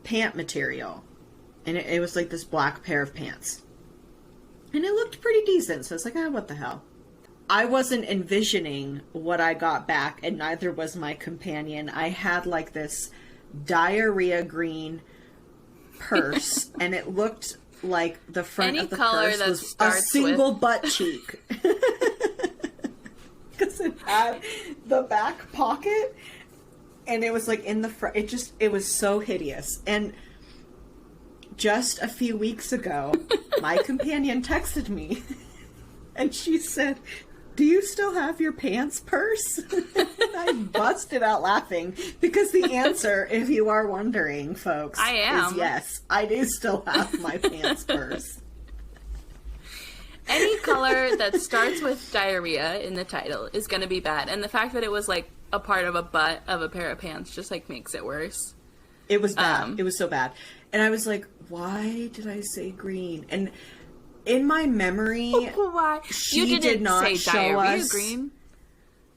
Speaker 2: pant material. And it was like this black pair of pants. And it looked pretty decent, so I was like, what the hell? I wasn't envisioning what I got back, and neither was my companion. I had like this diarrhea green purse, and it looked like the front
Speaker 1: Any
Speaker 2: of the
Speaker 1: color
Speaker 2: purse
Speaker 1: that
Speaker 2: was a
Speaker 1: starts
Speaker 2: single
Speaker 1: with-
Speaker 2: butt cheek. Because it had the back pocket, and it was like in the front. It was so hideous. And just a few weeks ago, my companion texted me, and she said, "Do you still have your pants purse?" I busted out laughing because the answer, if you are wondering, folks,
Speaker 1: I am.
Speaker 2: is yes. I do still have my pants purse.
Speaker 1: Any color that starts with diarrhea in the title is going to be bad. And the fact that it was like a part of a butt of a pair of pants just like makes it worse.
Speaker 2: It was bad. It was so bad. And I was like, why did I say green? And in my memory,
Speaker 1: Why?
Speaker 2: she
Speaker 1: You didn't
Speaker 2: did not
Speaker 1: say
Speaker 2: show
Speaker 1: diarrhea
Speaker 2: us.
Speaker 1: green.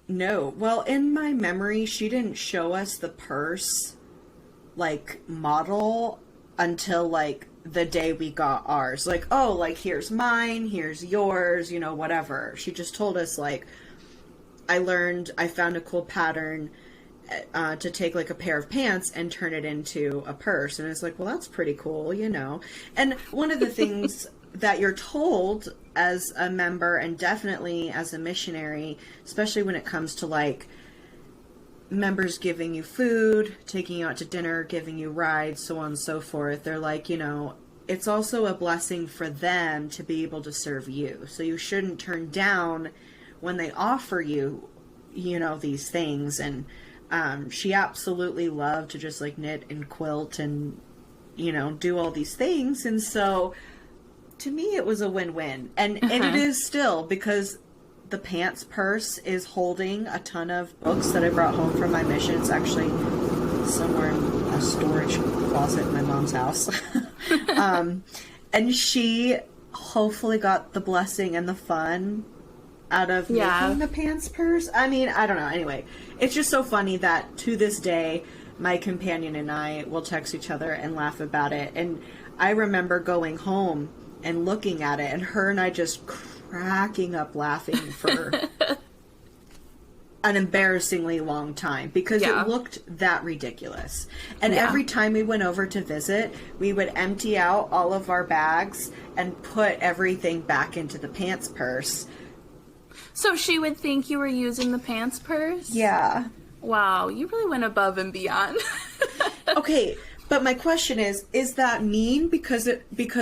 Speaker 2: No. Well, in my memory, she didn't show us the purse, like, model until, like, the day we got ours. Like, oh, like, here's mine, here's yours, you know, whatever. She just told us, like, I found a cool pattern to take, like, a pair of pants and turn it into a purse. And it's like, well, that's pretty cool, you know. And one of the things that you're told as a member, and definitely as a missionary, especially when it comes to, like, members giving you food, taking you out to dinner, giving you rides, so on and so forth, they're like, you know, it's also a blessing for them to be able to serve you. So you shouldn't turn down when they offer you, you know, these things. And she absolutely loved to just, like, knit and quilt and, you know, do all these things. And so to me, it was a win-win. And it is still, because the pants purse is holding a ton of books that I brought home from my mission. It's actually somewhere in a storage closet in my mom's house. And she hopefully got the blessing and the fun out of making the pants purse. I mean, I don't know. Anyway, it's just so funny that to this day, my companion and I will text each other and laugh about it. And I remember going home and looking at it, and her and I just cracking up laughing for an embarrassingly long time, because it looked that ridiculous. And every time we went over to visit, we would empty out all of our bags and put everything back into the pants purse.
Speaker 1: So she would think you were using the pants purse?
Speaker 2: Yeah.
Speaker 1: Wow, you really went above and beyond.
Speaker 2: Okay, but my question is that mean because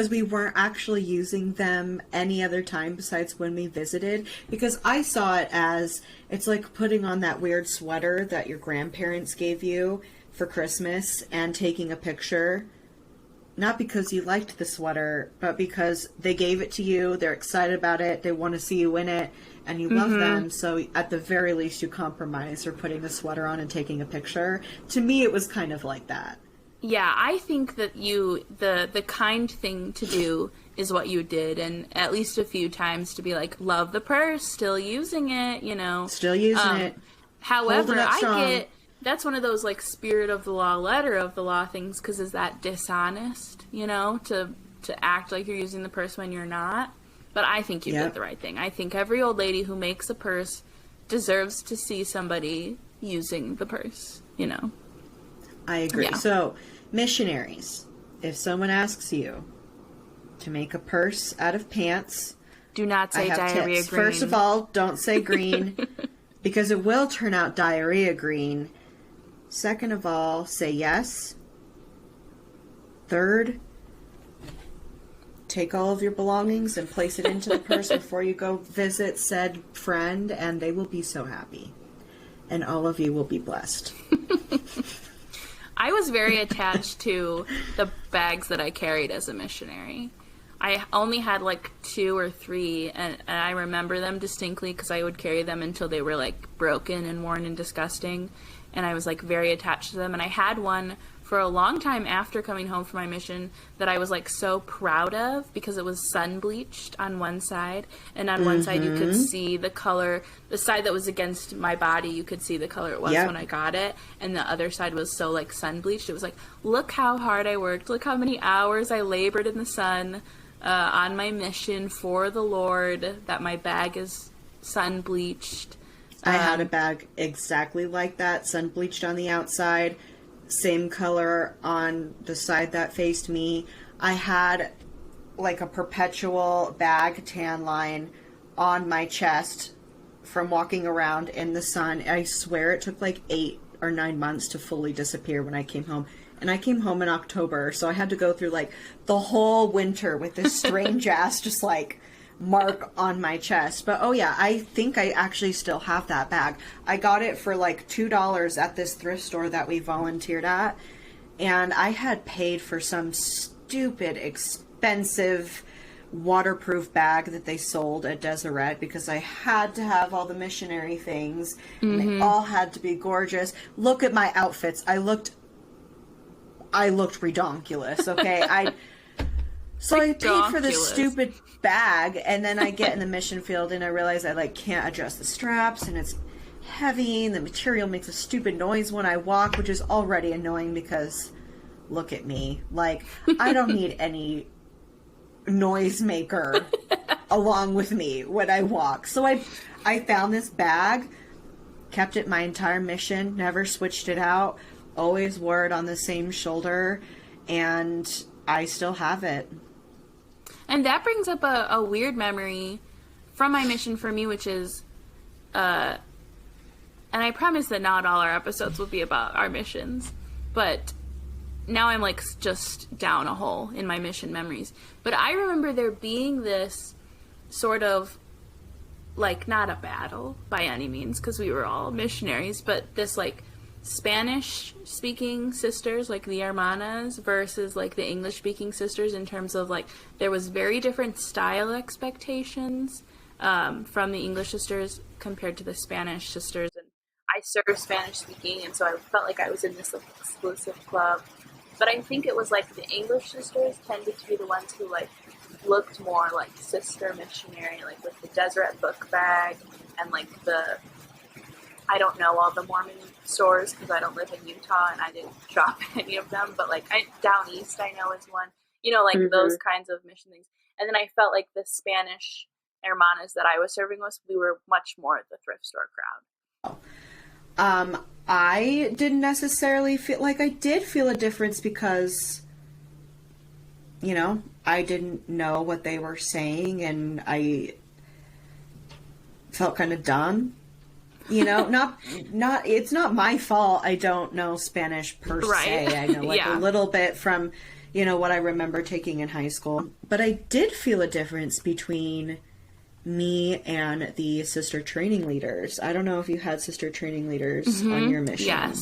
Speaker 2: we weren't actually using them any other time besides when we visited? Because I saw it as, it's like putting on that weird sweater that your grandparents gave you for Christmas and taking a picture. Not because you liked the sweater, but because they gave it to you, they're excited about it, they want to see you in it, and you love them, so at the very least you compromise for putting the sweater on and taking a picture. To me, it was kind of like that.
Speaker 1: Yeah, I think that the kind thing to do is what you did, and at least a few times to be like, love the purse, still using it, you know.
Speaker 2: Still using it.
Speaker 1: However,
Speaker 2: Holding up strong.
Speaker 1: That's one of those, like, spirit of the law, letter of the law things, because is that dishonest, you know, to act like you're using the purse when you're not? But I think you did the right thing. I think every old lady who makes a purse deserves to see somebody using the purse, you know.
Speaker 2: I agree.
Speaker 1: Yeah.
Speaker 2: So, missionaries, if someone asks you to make a purse out of pants,
Speaker 1: Do not
Speaker 2: I
Speaker 1: say
Speaker 2: have
Speaker 1: diarrhea
Speaker 2: tips.
Speaker 1: green.
Speaker 2: First of all, don't say green, because it will turn out diarrhea green. Second of all, say yes. Third, take all of your belongings and place it into the purse before you go visit said friend, and they will be so happy. And all of you will be blessed.
Speaker 1: I was very attached to the bags that I carried as a missionary. I only had like 2 or 3, and I remember them distinctly because I would carry them until they were like broken and worn and disgusting, and I was like very attached to them. And I had one for a long time after coming home from my mission that I was like so proud of, because it was sun bleached on one side, and on one side you could see the color, the side that was against my body, you could see the color it was when I got it, and the other side was so like sun bleached. It was like, look how hard I worked, look how many hours I labored in the sun on my mission for the Lord, that my bag is sun bleached.
Speaker 2: I had a bag exactly like that, sun bleached on the outside, same color on the side that faced me. I had like a perpetual bag tan line on my chest from walking around in the sun. I swear it took like 8 or 9 months to fully disappear when I came home. And I came home in October, so I had to go through like the whole winter with this strange ass just like mark on my chest. But oh yeah, I think I actually still have that bag. I got it for like $2 at this thrift store that we volunteered at, and I had paid for some stupid expensive waterproof bag that they sold at Deseret because I had to have all the missionary things and they all had to be gorgeous. Look at my outfits. I looked redonkulous, okay? I paid for this stupid bag, and then I get in the mission field and I realize I like can't adjust the straps and it's heavy and the material makes a stupid noise when I walk, which is already annoying because look at me. Like, I don't need any noisemaker along with me when I walk. So I found this bag, kept it my entire mission, never switched it out, always wore it on the same shoulder, and I still have it.
Speaker 1: And that brings up a weird memory from my mission for me, which is, and I promise that not all our episodes will be about our missions, but now I'm like just down a hole in my mission memories. But I remember there being this sort of, like, not a battle by any means, because we were all missionaries, but this like Spanish-speaking sisters, like the hermanas, versus like the English-speaking sisters, in terms of like there was very different style expectations from the English sisters compared to the Spanish sisters. And I served Spanish-speaking, and so I felt like I was in this like, exclusive club. But I think it was like the English sisters tended to be the ones who like looked more like sister missionary, like with the Deseret book bag and like I don't know all the Mormon stores because I don't live in Utah and I didn't shop at any of them, but like down east I know is one, like those kinds of mission things. And then I felt like the Spanish hermanas that I was serving with, we were much more the thrift store crowd.
Speaker 2: I didn't necessarily feel like I did feel a difference because, I didn't know what they were saying and I felt kind of dumb. It's not my fault I don't know Spanish per se. I know like a little bit from, what I remember taking in high school. But I did feel a difference between me and the sister training leaders. I don't know if you had sister training leaders on your mission.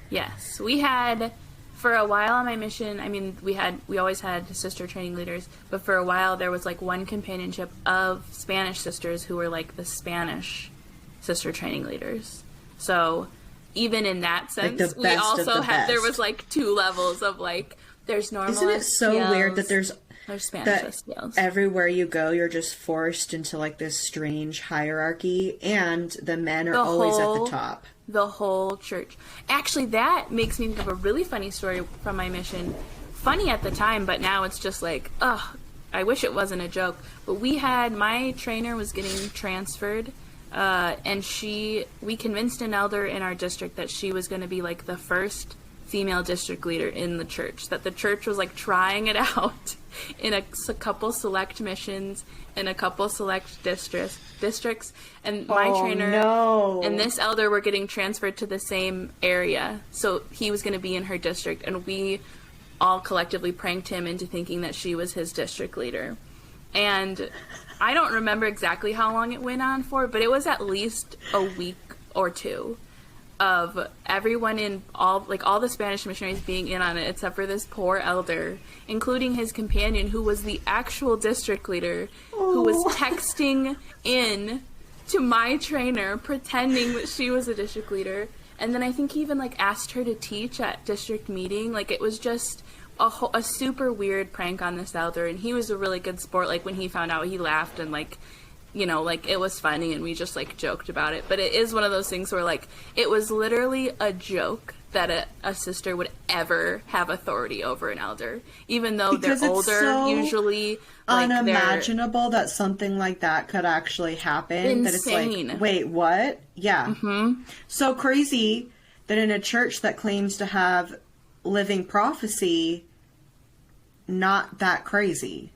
Speaker 1: Yes. We had, for a while on my mission, I mean, we always had sister training leaders, but for a while there was like one companionship of Spanish sisters who were like the Spanish sister training leaders. So even in that sense,
Speaker 2: like
Speaker 1: we also had, there was like 2 levels of like, there's normal.
Speaker 2: Isn't it so weird that there's
Speaker 1: Spanish STLs.
Speaker 2: Everywhere you go, you're just forced into like this strange hierarchy, and the men are always at the top.
Speaker 1: The whole church. Actually, that makes me think of a really funny story from my mission. Funny at the time, but now it's just like, I wish it wasn't a joke. But my trainer was getting transferred, and we convinced an elder in our district that she was going to be like the first female district leader in the church, that the church was like trying it out in a couple select missions in a couple select districts, and my trainer and this elder were getting transferred to the same area, so he was going to be in her district, and we all collectively pranked him into thinking that she was his district leader. And I don't remember exactly how long it went on for, but it was at least a week or 2 of everyone in all the Spanish missionaries being in on it, except for this poor elder, including his companion, who was the actual district leader, who was texting in to my trainer, pretending that she was a district leader. And then I think he even like asked her to teach at district meeting. Like, it was just a super weird prank on this elder, and he was a really good sport. Like, when he found out, he laughed and like you know, like, it was funny and we just, like, joked about it. But it is one of those things where, like, it was literally a joke that a sister would ever have authority over an elder, even though
Speaker 2: Because
Speaker 1: they're
Speaker 2: it's
Speaker 1: older,
Speaker 2: so
Speaker 1: usually, like,
Speaker 2: unimaginable that something like that could actually happen. That it's
Speaker 1: insane.
Speaker 2: like, wait, what? Yeah. So crazy that in a church that claims to have living prophecy, not that crazy.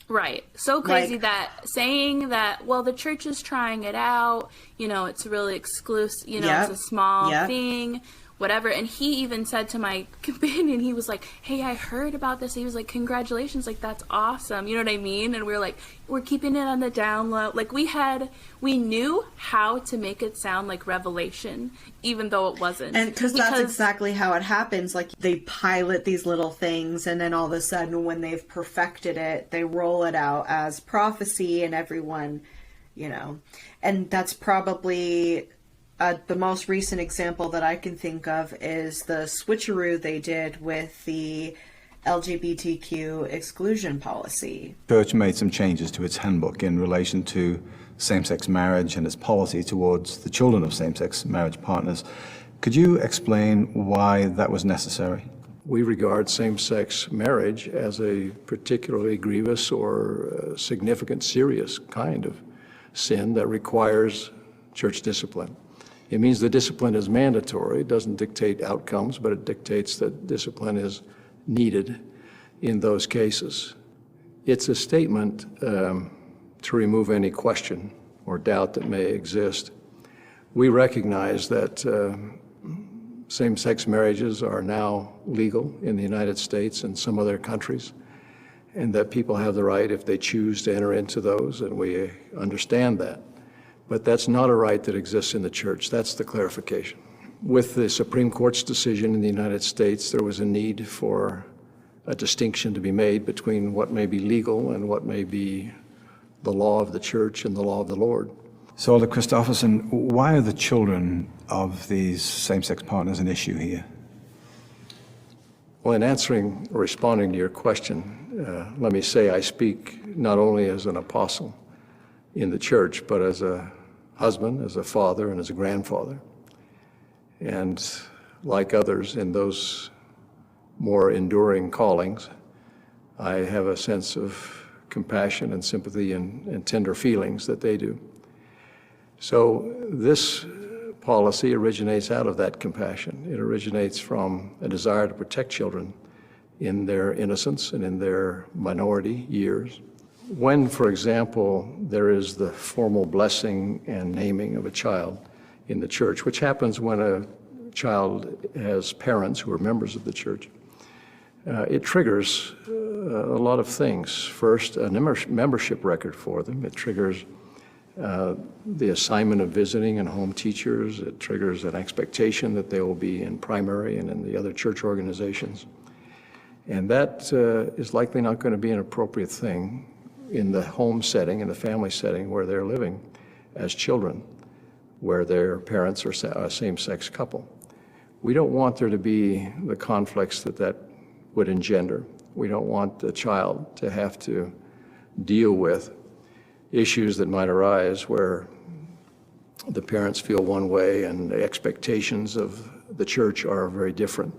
Speaker 1: Right. So crazy
Speaker 2: Like-
Speaker 1: that saying that, well, the church is trying it out, you know, it's really exclusive, you know,
Speaker 2: Yep.
Speaker 1: it's a small
Speaker 2: Yep.
Speaker 1: thing, whatever. And he even said to my companion, he was like, hey, I heard about this. He was like, congratulations, like, that's awesome. You know what I mean? And we were like, we're keeping it on the down low. Like, we knew how to make it sound like revelation, even though it wasn't.
Speaker 2: And because that's exactly how it happens. Like, they pilot these little things, and then all of a sudden, when they've perfected it, they roll it out as prophecy, and everyone, you know. And that's probably the most recent example that I can think of is the switcheroo they did with the LGBTQ exclusion policy.
Speaker 4: The church made some changes to its handbook in relation to same-sex marriage and its policy towards the children of same-sex marriage partners. Could you explain why that was necessary?
Speaker 5: We regard same-sex marriage as a particularly grievous or significant, serious kind of sin that requires church discipline. It means the discipline is mandatory. It doesn't dictate outcomes, but it dictates that discipline is needed in those cases. It's a statement to remove any question or doubt that may exist. We recognize that same-sex marriages are now legal in the United States and some other countries, and that people have the right, if they choose, to enter into those, and we understand that. But that's not a right that exists in the church. That's the clarification. With the Supreme Court's decision in the United States, there was a need for a distinction to be made between what may be legal and what may be the law of the church and the law of the Lord.
Speaker 4: So, Elder Christofferson, why are the children of these same-sex partners an issue here?
Speaker 5: Well, in answering or responding to your question, let me say I speak not only as an apostle in the church, but as a husband, as a father, and as a grandfather. And like others in those more enduring callings, I have a sense of compassion and sympathy and tender feelings that they do. So this policy originates out of that compassion. It originates from a desire to protect children in their innocence and in their minority years. When, for example, there is the formal blessing and naming of a child in the church, which happens when a child has parents who are members of the church, it triggers a lot of things. First, a membership record for them. It triggers the assignment of visiting and home teachers. It triggers an expectation that they will be in primary and in the other church organizations. And that is likely not going to be an appropriate thing in the home setting, in the family setting where they're living as children, where their parents are a same-sex couple. We don't want there to be the conflicts that would engender. We don't want the child to have to deal with issues that might arise where the parents feel one way and the expectations of the church are very different.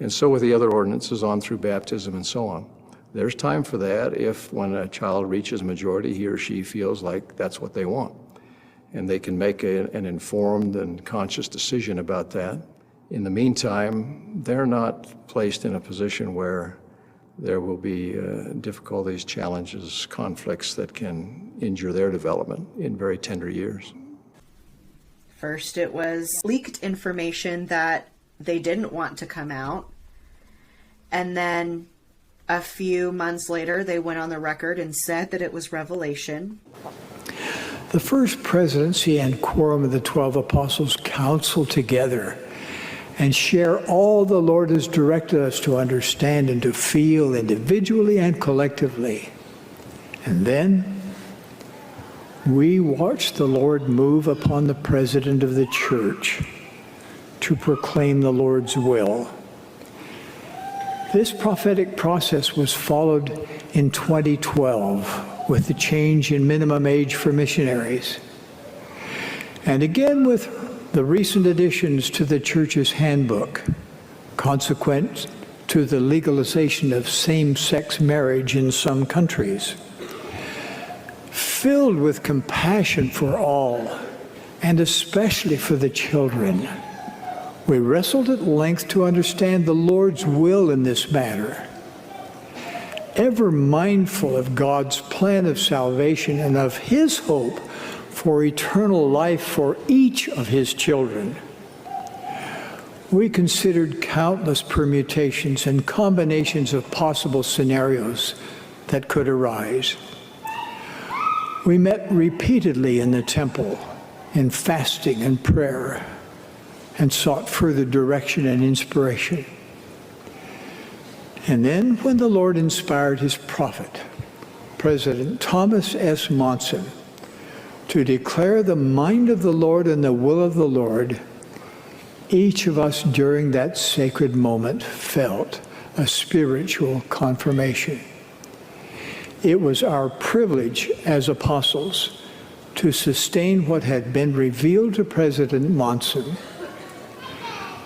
Speaker 5: And so with the other ordinances on through baptism and so on. There's time for that if when a child reaches majority, he or she feels like that's what they want. And they can make an informed and conscious decision about that. In the meantime, they're not placed in a position where there will be difficulties, challenges, conflicts that can injure their development in very tender years.
Speaker 2: First, it was leaked information that they didn't want to come out. And then a few months later, they went on the record and said that it was revelation.
Speaker 3: The first presidency and quorum of the 12 apostles counsel together and share all the Lord has directed us to understand and to feel individually and collectively. And then we watch the Lord move upon the president of the church to proclaim the Lord's will. This prophetic process was followed in 2012 with the change in minimum age for missionaries. And again with the recent additions to the church's handbook, consequent to the legalization of same-sex marriage in some countries. Filled with compassion for all, and especially for the children, we wrestled at length to understand the Lord's will in this matter. Ever mindful of God's plan of salvation and of His hope for eternal life for each of His children, we considered countless permutations and combinations of possible scenarios that could arise. We met repeatedly in the temple, in fasting and prayer, and sought further direction and inspiration. And then, when the Lord inspired His prophet, President Thomas S. Monson, to declare the mind of the Lord and the will of the Lord, each of us during that sacred moment felt a spiritual confirmation. It was our privilege as apostles to sustain what had been revealed to President Monson.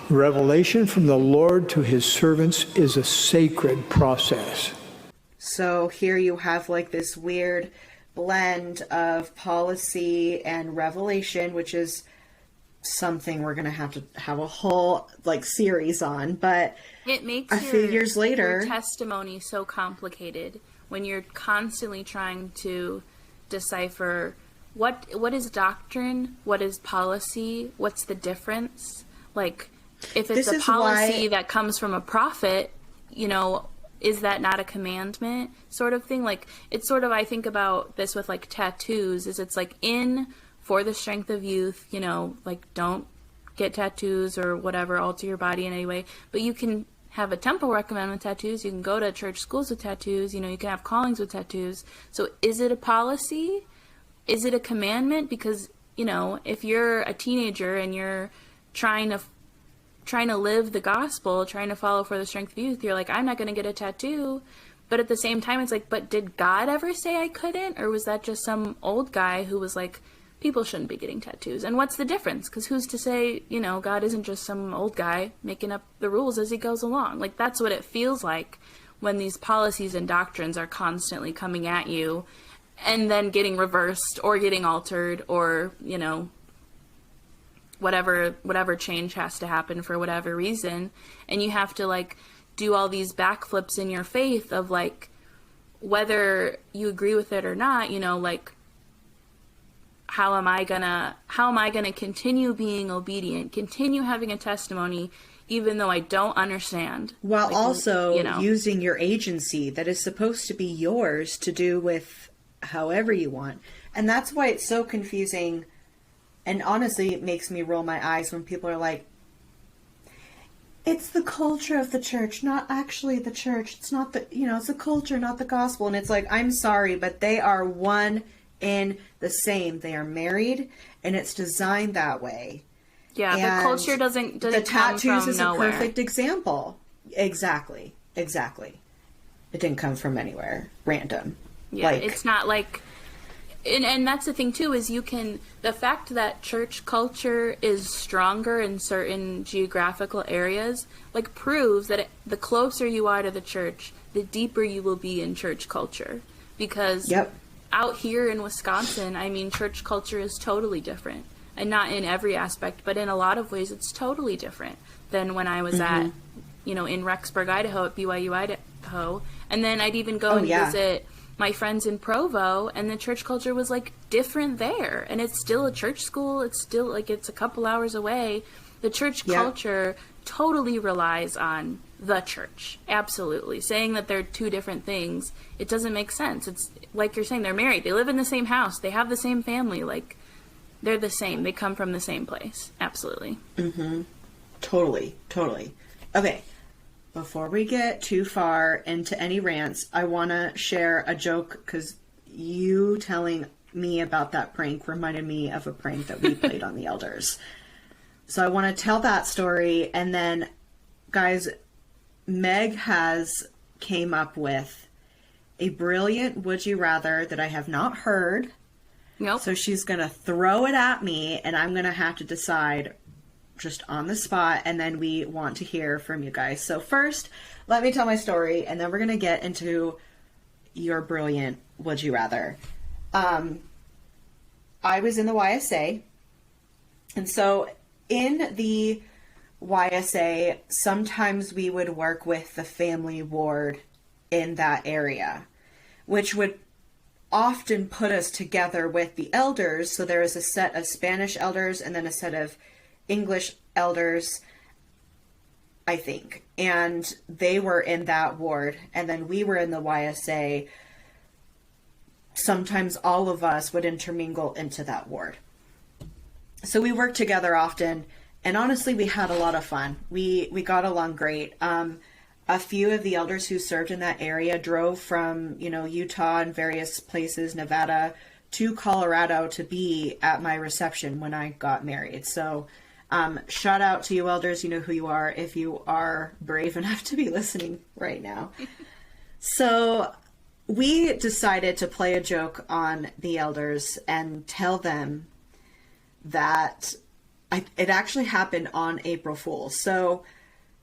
Speaker 3: Revelation from the Lord to His servants is a sacred process.
Speaker 2: So here you have like this weird blend of policy and revelation, which is something we're going to have a whole like series on, but
Speaker 1: it makes
Speaker 2: a few years later
Speaker 1: your testimony so complicated when you're constantly trying to decipher what is doctrine, what is policy, what's the difference. Like, if it's a policy that comes from a prophet, you know, is that not a commandment sort of thing? Like, it's sort of, I think about this with like tattoos, is it's like in for the strength of youth, you know, like don't get tattoos or whatever, alter your body in any way, but you can have a temple recommend with tattoos, you can go to church schools with tattoos, you know, you can have callings with tattoos. So is it a policy? Is it a commandment? Because, you know, if you're a teenager and you're trying to live the gospel, trying to follow for the strength of youth, you're like, I'm not going to get a tattoo. But at the same time, it's like, but did God ever say I couldn't? Or was that just some old guy who was like, people shouldn't be getting tattoos? And what's the difference? Because who's to say, you know, God isn't just some old guy making up the rules as he goes along. Like, that's what it feels like when these policies and doctrines are constantly coming at you and then getting reversed or getting altered, or, you know, whatever change has to happen for whatever reason. And you have to like do all these backflips in your faith of like, whether you agree with it or not, you know, like, how am I gonna continue being obedient, continue having a testimony, even though I don't understand?
Speaker 2: While
Speaker 1: like,
Speaker 2: also,
Speaker 1: you know,
Speaker 2: using your agency that is supposed to be yours to do with however you want. And that's why it's so confusing. And honestly, it makes me roll my eyes when people are like, it's the culture of the church, not actually the church. It's not the, you know, it's the culture, not the gospel. And it's like, I'm sorry, but they are one in the same. They are married, and it's designed that way.
Speaker 1: Yeah,
Speaker 2: and
Speaker 1: the culture doesn't
Speaker 2: the
Speaker 1: come
Speaker 2: tattoos
Speaker 1: from
Speaker 2: is
Speaker 1: nowhere.
Speaker 2: a perfect example. Exactly. It didn't come from anywhere random.
Speaker 1: Yeah, like, it's not like, and that's the thing too, is the fact that church culture is stronger in certain geographical areas, like, proves that the closer you are to the church, the deeper you will be in church culture. Because out here in Wisconsin, I mean, church culture is totally different. And not in every aspect, but in a lot of ways, it's totally different than when I was at, you know, in Rexburg, Idaho, at BYU, Idaho. And then I'd even go visit my friends in Provo, and the church culture was like different there. And it's still a church school. It's still like, it's a couple hours away. The church culture totally relies on the church. Absolutely. Saying that they're two different things, it doesn't make sense. It's like you're saying, they're married. They live in the same house. They have the same family. Like, they're the same. They come from the same place. Absolutely.
Speaker 2: Totally. Okay. Before we get too far into any rants, I want to share a joke, because you telling me about that prank reminded me of a prank that we played on the elders. So I want to tell that story. And then, guys, Meg came up with a brilliant would you rather that I have not heard.
Speaker 1: Nope.
Speaker 2: So she's going to throw it at me, and I'm going to have to decide just on the spot, and then we want to hear from you guys. So first, let me tell my story, and then we're going to get into your brilliant would you rather. I was in the YSA, and so in the YSA, sometimes we would work with the family ward in that area, which would often put us together with the elders. So there is a set of Spanish elders and then a set of English elders, I think. And they were in that ward. And then we were in the YSA. Sometimes all of us would intermingle into that ward. So we worked together often. And honestly, we had a lot of fun. We got along great. A few of the elders who served in that area drove from, Utah and various places, Nevada, to Colorado to be at my reception when I got married. So shout out to you elders. You know who you are if you are brave enough to be listening right now. So we decided to play a joke on the elders and tell them that it actually happened on April Fool's. So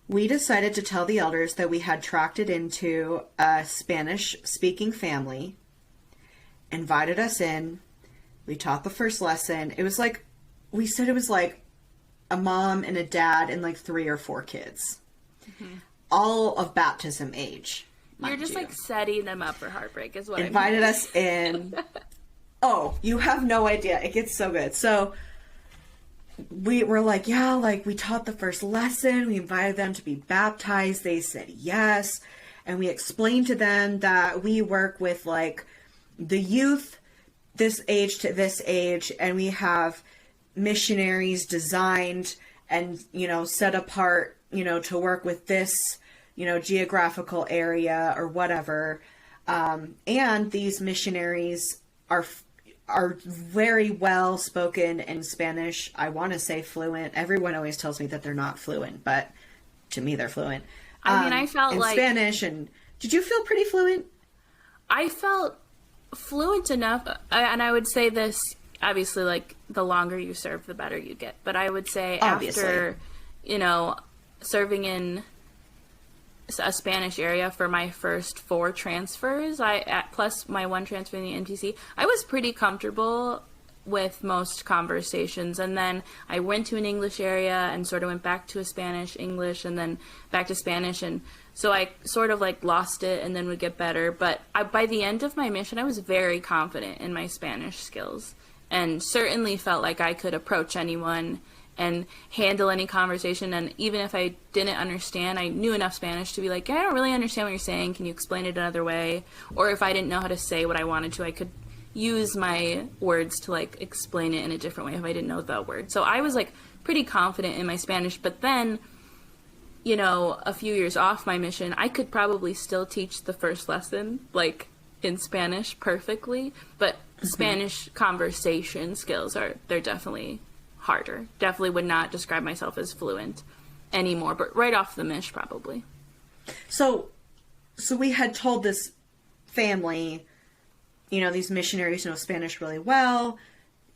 Speaker 2: we decided to tell the elders that we had tracked it into a Spanish-speaking family, invited us in. We taught the first lesson. It was like, we said it was like a mom and a dad and like 3 or 4 kids, all of baptism age.
Speaker 1: You're just like setting them up for heartbreak is what
Speaker 2: Invited us in. Oh, you have no idea. It gets so good. So we were like, yeah, like we taught the first lesson. We invited them to be baptized. They said yes. And we explained to them that we work with like the youth, this age to this age. And we have missionaries designed and, set apart, to work with this, geographical area or whatever. And these missionaries are very well spoken in Spanish. I want to say fluent. Everyone always tells me that they're not fluent, but to me they're fluent.
Speaker 1: I mean, I felt
Speaker 2: in
Speaker 1: like
Speaker 2: Spanish. And did you feel pretty fluent?
Speaker 1: I felt fluent enough, and I would say this obviously, like the longer you serve, the better you get. But I would say
Speaker 2: Obviously.
Speaker 1: after, serving in a Spanish area for my first 4 transfers, plus my 1 transfer in the NTC, I was pretty comfortable with most conversations. And then I went to an English area and sort of went back to a Spanish, English, and then back to Spanish. And so I sort of like lost it and then would get better. But by the end of my mission, I was very confident in my Spanish skills and certainly felt like I could approach anyone and handle any conversation. And even if I didn't understand, I knew enough Spanish to be like, yeah, I don't really understand what you're saying. Can you explain it another way? Or if I didn't know how to say what I wanted to, I could use my words to like explain it in a different way if I didn't know the word. So I was like pretty confident in my Spanish. But then, a few years off my mission, I could probably still teach the first lesson like in Spanish perfectly. But Spanish conversation skills they're definitely harder. Definitely would not describe myself as fluent anymore, but right off the mish probably.
Speaker 2: So we had told this family, these missionaries know Spanish really well.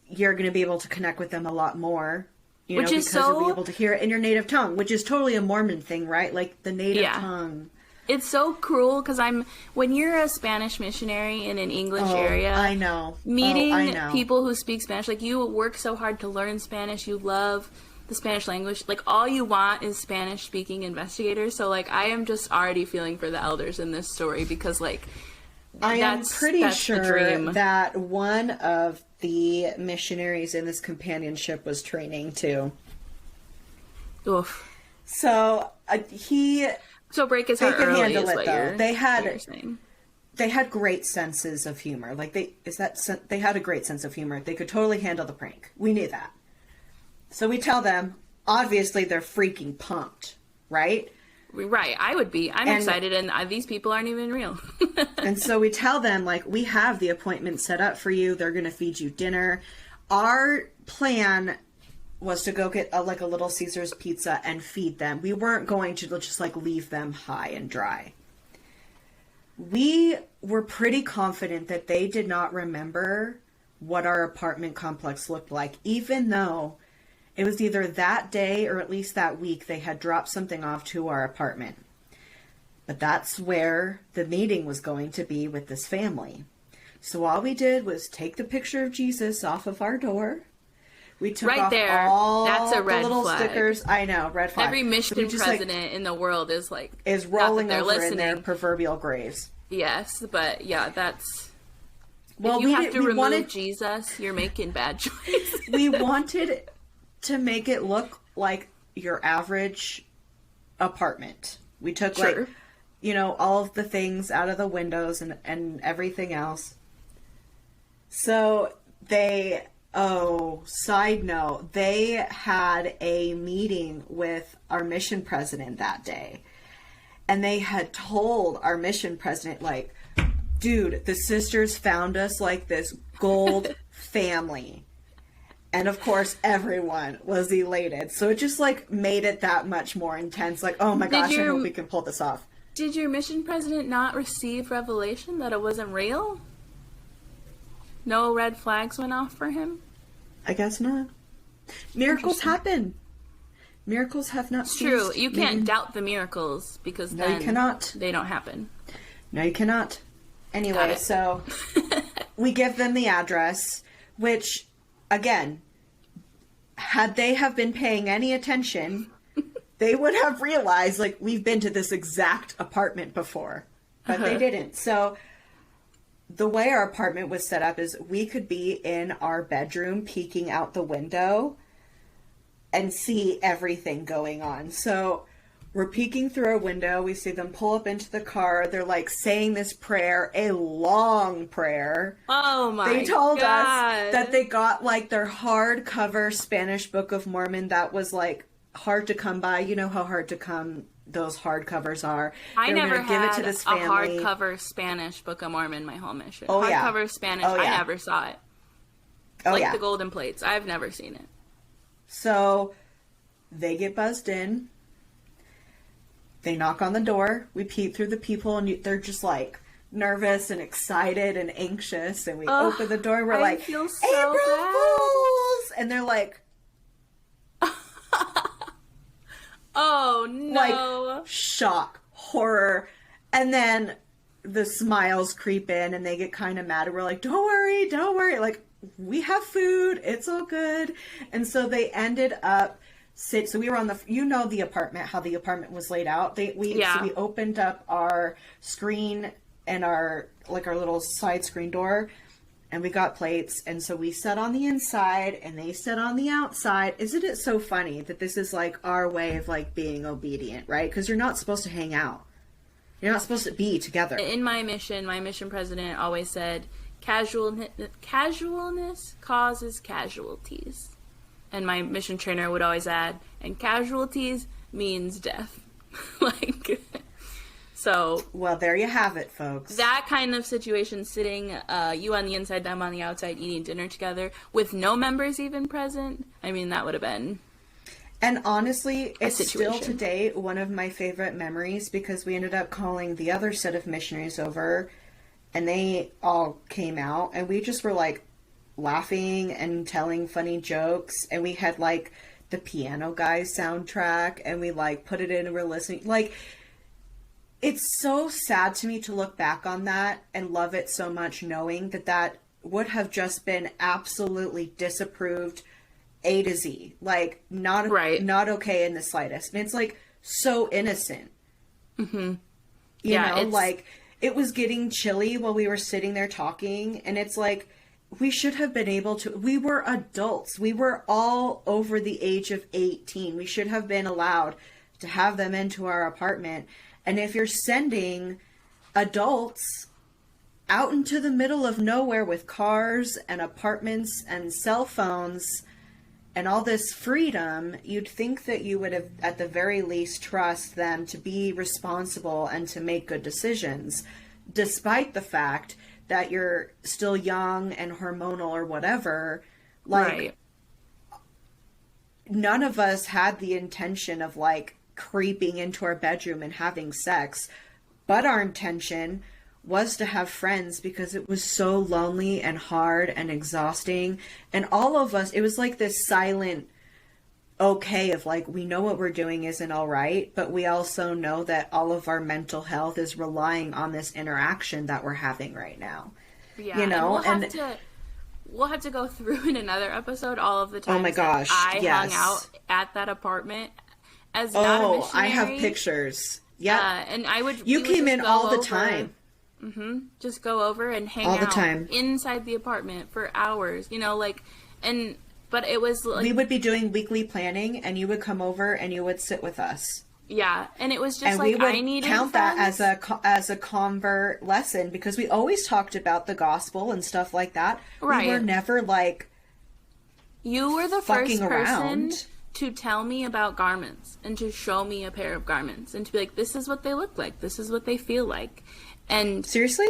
Speaker 2: You're going to be able to connect with them a lot more, because you'll be able to hear it in your native tongue, which is totally a Mormon thing, right? Like the native tongue.
Speaker 1: It's so cruel because when you're a Spanish missionary in an English area,
Speaker 2: I know.
Speaker 1: Meeting people who speak Spanish, like you work so hard to learn Spanish, you love the Spanish language, like all you want is Spanish speaking investigators. So like I am just already feeling for the elders in this story because like
Speaker 2: I am pretty sure that one of the missionaries in this companionship was training too.
Speaker 1: Oof.
Speaker 2: So
Speaker 1: So break his heart early is what you're saying.
Speaker 2: They had great senses of humor. Like they had a great sense of humor. They could totally handle the prank. We knew that. So we tell them, obviously they're freaking pumped, right?
Speaker 1: Right, I would be. I'm excited, and these people aren't even real.
Speaker 2: And so we tell them, like, we have the appointment set up for you. They're going to feed you dinner. Our plan was to go get a Little Caesars pizza and feed them. We weren't going to just like leave them high and dry. We were pretty confident that they did not remember what our apartment complex looked like, even though it was either that day or at least that week they had dropped something off to our apartment. But that's where the meeting was going to be with this family. So all we did was take the picture of Jesus off of our door. We took
Speaker 1: Right
Speaker 2: off
Speaker 1: there.
Speaker 2: all
Speaker 1: That's a red
Speaker 2: the little
Speaker 1: flag.
Speaker 2: stickers. I know, red flag.
Speaker 1: Every mission
Speaker 2: So we just,
Speaker 1: president in the world is like
Speaker 2: is
Speaker 1: not that
Speaker 2: rolling
Speaker 1: they're
Speaker 2: over
Speaker 1: listening.
Speaker 2: in their proverbial graves.
Speaker 1: Yes, but yeah, that's.
Speaker 2: Well,
Speaker 1: if you have to remove
Speaker 2: wanted
Speaker 1: Jesus, you're making bad choices.
Speaker 2: we wanted to make it look like your average apartment. We took
Speaker 1: Sure.
Speaker 2: all of the things out of the windows and everything else. So side note, they had a meeting with our mission president that day. And they had told our mission president, like, dude, the sisters found us like this gold family. And of course, everyone was elated. So it just like made it that much more intense. Like, oh my gosh, I hope we can pull this off.
Speaker 1: Did your mission president not receive revelation that it wasn't real? No red flags went off for him?
Speaker 2: I guess not. Miracles happen. Miracles have not
Speaker 1: It's true.
Speaker 2: ceased.
Speaker 1: You can't doubt the miracles because
Speaker 2: No,
Speaker 1: then
Speaker 2: you cannot.
Speaker 1: they don't happen.
Speaker 2: No, you cannot.
Speaker 1: Got
Speaker 2: Anyway,
Speaker 1: it.
Speaker 2: so we give them the address, which, again, had they have been paying any attention, they would have realized, like, we've been to this exact apartment before. But they didn't. So the way our apartment was set up is we could be in our bedroom peeking out the window and see everything going on. So we're peeking through a window. We see them pull up into the car. They're like saying this prayer, a long prayer.
Speaker 1: Oh my god.
Speaker 2: They told us that they got like their hardcover Spanish Book of Mormon that was like hard to come by. You know how hard to come those hardcovers are.
Speaker 1: I
Speaker 2: They were
Speaker 1: never
Speaker 2: gonna give
Speaker 1: had
Speaker 2: it to this
Speaker 1: a
Speaker 2: family.
Speaker 1: hardcover Spanish Book of Mormon my whole mission.
Speaker 2: Oh, yeah.
Speaker 1: Hardcover Spanish,
Speaker 2: Oh, yeah.
Speaker 1: I never saw it.
Speaker 2: Oh,
Speaker 1: Like
Speaker 2: yeah.
Speaker 1: the golden plates. I've never seen it.
Speaker 2: So they get buzzed in. They knock on the door. We peep through the people, and they're just like nervous and excited and anxious. And we open the door. We're
Speaker 1: I
Speaker 2: like,
Speaker 1: feel so
Speaker 2: April
Speaker 1: bad.
Speaker 2: Fools! And they're like,
Speaker 1: Oh no.
Speaker 2: like shock, horror, and then the smiles creep in, and they get kind of mad. And we're like, don't worry, like we have food, it's all good. And so they ended up so we were on the apartment, how the apartment was laid out. So we opened up our screen and our little side screen door, and we got plates, and so we sat on the inside and they sat on the outside. Isn't it so funny that this is like our way of like being obedient, right? Because you're not supposed to hang out. You're not supposed to be together.
Speaker 1: In my mission president always said, casualness causes casualties. And my mission trainer would always add, and casualties means death. Like, so.
Speaker 2: Well, there you have it, folks.
Speaker 1: That kind of situation, sitting you on the inside, them on the outside, eating dinner together, with no members even present, I mean, that would have been.
Speaker 2: And honestly, it's
Speaker 1: situation.
Speaker 2: still today one of my favorite memories, because we ended up calling the other set of missionaries over, and they all came out, and we just were like laughing and telling funny jokes, and we had like the Piano Guys soundtrack, and we like put it in and we're listening. Like, it's so sad to me to look back on that and love it so much, knowing that that would have just been absolutely disapproved A to Z. Like, not okay in the slightest. And it's like so innocent.
Speaker 1: Mm-hmm.
Speaker 2: You know, like it was getting chilly while we were sitting there talking, and it's like we should have been able to. We were adults. We were all over the age of 18. We should have been allowed to have them into our apartment. And if you're sending adults out into the middle of nowhere with cars and apartments and cell phones and all this freedom, you'd think that you would have, at the very least, trust them to be responsible and to make good decisions, despite the fact that you're still young and hormonal or whatever. Like, none of us had the intention of like creeping into our bedroom and having sex, but our intention was to have friends, because it was so lonely and hard and exhausting. And all of us, it was like this silent okay of like, we know what we're doing isn't all right, but we also know that all of our mental health is relying on this interaction that we're having right now.
Speaker 1: Yeah,
Speaker 2: You know,
Speaker 1: and we'll have to go through in another episode all of the times
Speaker 2: oh my gosh,
Speaker 1: that I
Speaker 2: yes.
Speaker 1: hung out at that apartment as not a missionary.
Speaker 2: I have pictures. Yeah,
Speaker 1: and
Speaker 2: you came in all the time.
Speaker 1: Just go over and hang
Speaker 2: all the
Speaker 1: out
Speaker 2: time
Speaker 1: inside the apartment for hours, you know, like, but it was like,
Speaker 2: we would be doing weekly planning, and you would come over and you would sit with us.
Speaker 1: Yeah, and it was just
Speaker 2: and
Speaker 1: like,
Speaker 2: we would
Speaker 1: I needed
Speaker 2: count
Speaker 1: friends.
Speaker 2: that as a convert lesson, because we always talked about the gospel and stuff like that.
Speaker 1: Right.
Speaker 2: We were never like,
Speaker 1: you were the
Speaker 2: fucking
Speaker 1: first person
Speaker 2: around
Speaker 1: to tell me about garments and to show me a pair of garments and to be like, this is what they look like, this is what they feel like. And
Speaker 2: seriously,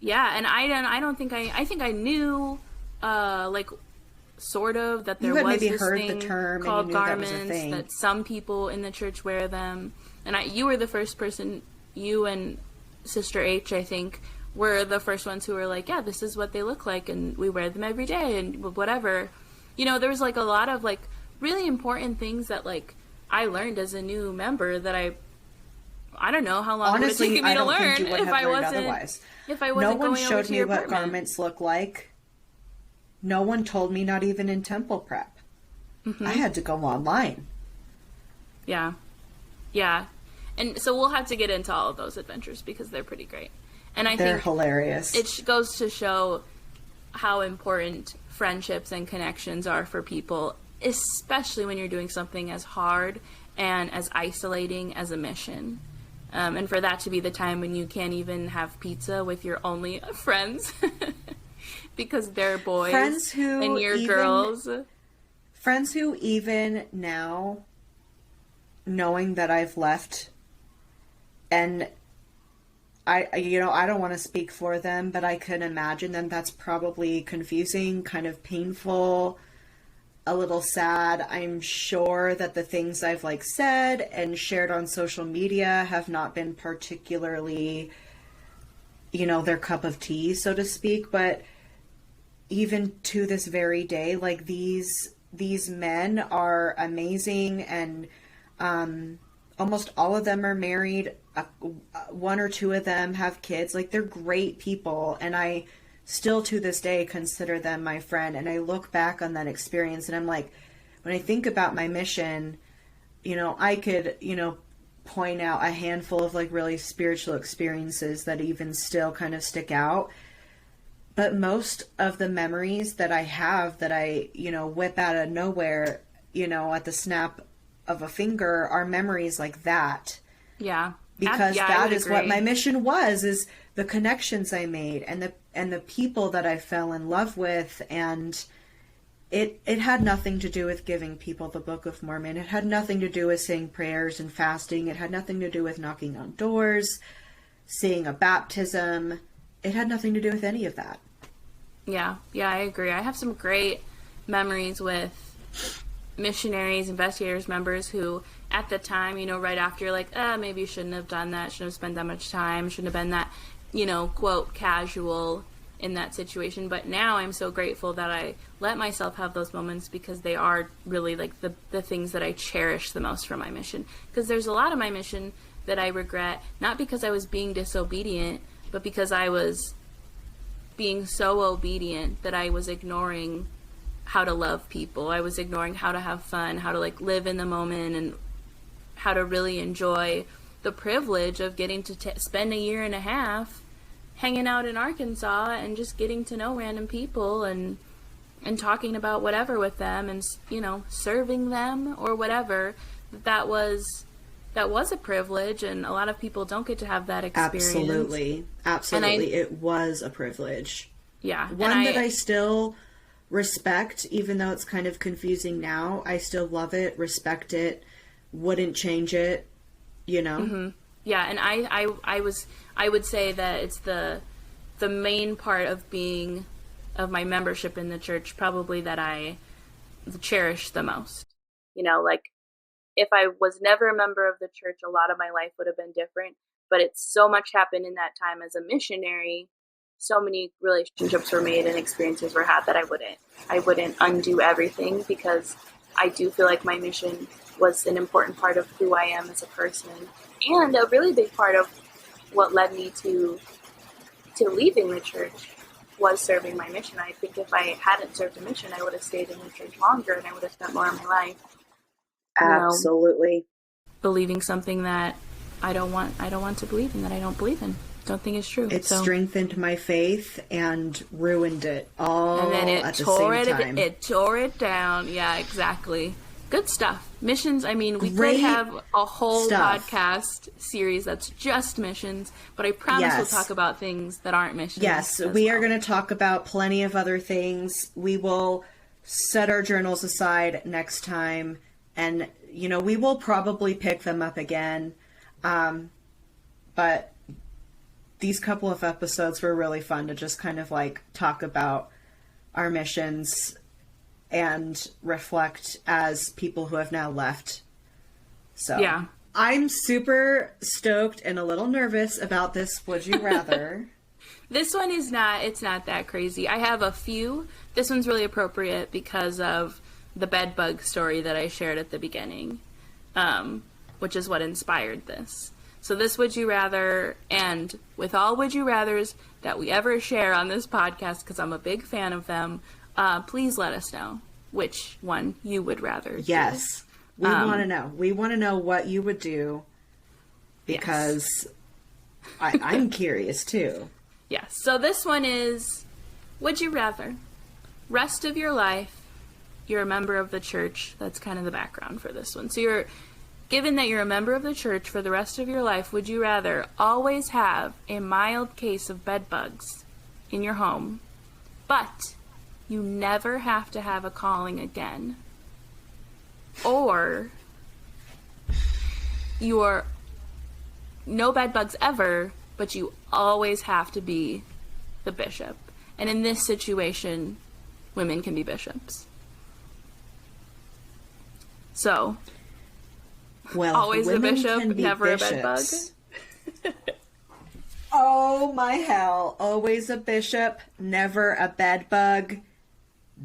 Speaker 1: yeah, and I don't think I think I knew like sort of that there
Speaker 2: you had
Speaker 1: was
Speaker 2: maybe
Speaker 1: this
Speaker 2: heard
Speaker 1: thing
Speaker 2: the term
Speaker 1: called
Speaker 2: and you knew
Speaker 1: garments,
Speaker 2: that was a thing.
Speaker 1: that some people in the church wear them, and you were the first person, you and Sister H, I think, were the first ones who were like, yeah, this is what they look like, and we wear them every day, and whatever. You know, there was like a lot of like really important things that like I learned as a new member that I don't know how long
Speaker 2: honestly,
Speaker 1: it would have taken me to learn
Speaker 2: think you would
Speaker 1: if
Speaker 2: have
Speaker 1: I
Speaker 2: learned
Speaker 1: wasn't
Speaker 2: otherwise.
Speaker 1: if I wasn't
Speaker 2: no one
Speaker 1: going over
Speaker 2: showed
Speaker 1: to
Speaker 2: me
Speaker 1: your
Speaker 2: what
Speaker 1: apartment.
Speaker 2: garments look like. No one told me, not even in temple prep. I had to go online.
Speaker 1: Yeah. And so we'll have to get into all of those adventures because they're pretty great. And I
Speaker 2: They're
Speaker 1: think
Speaker 2: hilarious.
Speaker 1: it goes to show how important friendships and connections are for people, especially when you're doing something as hard and as isolating as a mission. And for that to be the time when you can't even have pizza with your only friends because they're boys and you're girls.
Speaker 2: Friends who even now, knowing that I've left, and I don't want to speak for them, but I can imagine them. That's probably confusing, kind of painful, a little sad. I'm sure that the things I've like said and shared on social media have not been particularly, their cup of tea, so to speak. But even to this very day, like these men are amazing, and almost all of them are married. One or two of them have kids. Like, they're great people, and I still to this day consider them my friend. And I look back on that experience and I'm like, when I think about my mission, I could, point out a handful of like really spiritual experiences that even still kind of stick out. But most of the memories that I have that I, whip out of nowhere, at the snap of a finger, are memories like that.
Speaker 1: Yeah.
Speaker 2: Because that is
Speaker 1: agree.
Speaker 2: what my mission was, is the connections I made and the people that I fell in love with. And it had nothing to do with giving people the Book of Mormon. It had nothing to do with saying prayers and fasting. It had nothing to do with knocking on doors, seeing a baptism. It had nothing to do with any of that.
Speaker 1: Yeah, I agree. I have some great memories with missionaries, investigators, members who at the time, right after, you're like, maybe you shouldn't have done that, shouldn't have spent that much time, shouldn't have been that, quote, casual in that situation. But now I'm so grateful that I let myself have those moments, because they are really like the things that I cherish the most from my mission. Because there's a lot of my mission that I regret, not because I was being disobedient, but because I was being so obedient that I was ignoring how to love people. I was ignoring how to have fun, how to like live in the moment, and how to really enjoy the privilege of getting to spend a year and a half hanging out in Arkansas and just getting to know random people and talking about whatever with them, and serving them or whatever. That was a privilege, and a lot of people don't get to have that experience.
Speaker 2: Absolutely. It was a privilege.
Speaker 1: Yeah.
Speaker 2: One that I still respect, even though it's kind of confusing now. I still love it, respect it, wouldn't change it,
Speaker 1: Mm-hmm. Yeah, and I would say that it's the main part of my membership in the church, probably, that I cherish the most. Like, if I was never a member of the church, a lot of my life would have been different. but it's so much happened in that time as a missionary. So many relationships were made and experiences were had that I wouldn't undo everything, because I do feel like my mission was an important part of who I am as a person, and a really big part of what led me to leaving the church was serving my mission. I think if I hadn't served a mission, I would have stayed in the church longer and I would have spent more of my life,
Speaker 2: Absolutely.
Speaker 1: believing something that I don't want to believe in, that I don't believe in. Don't think it's true.
Speaker 2: It strengthened my faith and ruined it all
Speaker 1: and then
Speaker 2: at the same time.
Speaker 1: It tore it down. Yeah, exactly. Good stuff. Missions, I mean, we
Speaker 2: Great
Speaker 1: could have a whole
Speaker 2: stuff.
Speaker 1: podcast series that's just missions, but I promise we'll talk about things that aren't missions.
Speaker 2: Yes, we are going to talk about plenty of other things. We will set our journals aside next time, and, you know, we will probably pick them up again. But these couple of episodes were really fun to just kind of like talk about our missions and reflect as people who have now left. So
Speaker 1: Yeah.
Speaker 2: I'm super stoked and a little nervous about this Would You Rather.
Speaker 1: It's not that crazy. I have a few. This one's really appropriate because of the bed bug story that I shared at the beginning, which is what inspired this. So this Would You Rather, and with all Would You Rathers that we ever share on this podcast, because I'm a big fan of them, please let us know which one you would rather do.
Speaker 2: Yes. We want to know. We want to know what you would do, because I'm curious too.
Speaker 1: Yes. So this one is, would you rather, rest of your life, you're a member of the church. That's kind of the background for this one. So given that you're a member of the church for the rest of your life, would you rather always have a mild case of bed bugs in your home, but you never have to have a calling again? Or you're no bed bugs ever, but you always have to be the bishop. And in this situation, women can be bishops. So,
Speaker 2: Well,
Speaker 1: always a
Speaker 2: women
Speaker 1: bishop,
Speaker 2: can be
Speaker 1: never a
Speaker 2: bishops.
Speaker 1: bed bug.
Speaker 2: Oh my hell. Always a bishop, never a bed bug.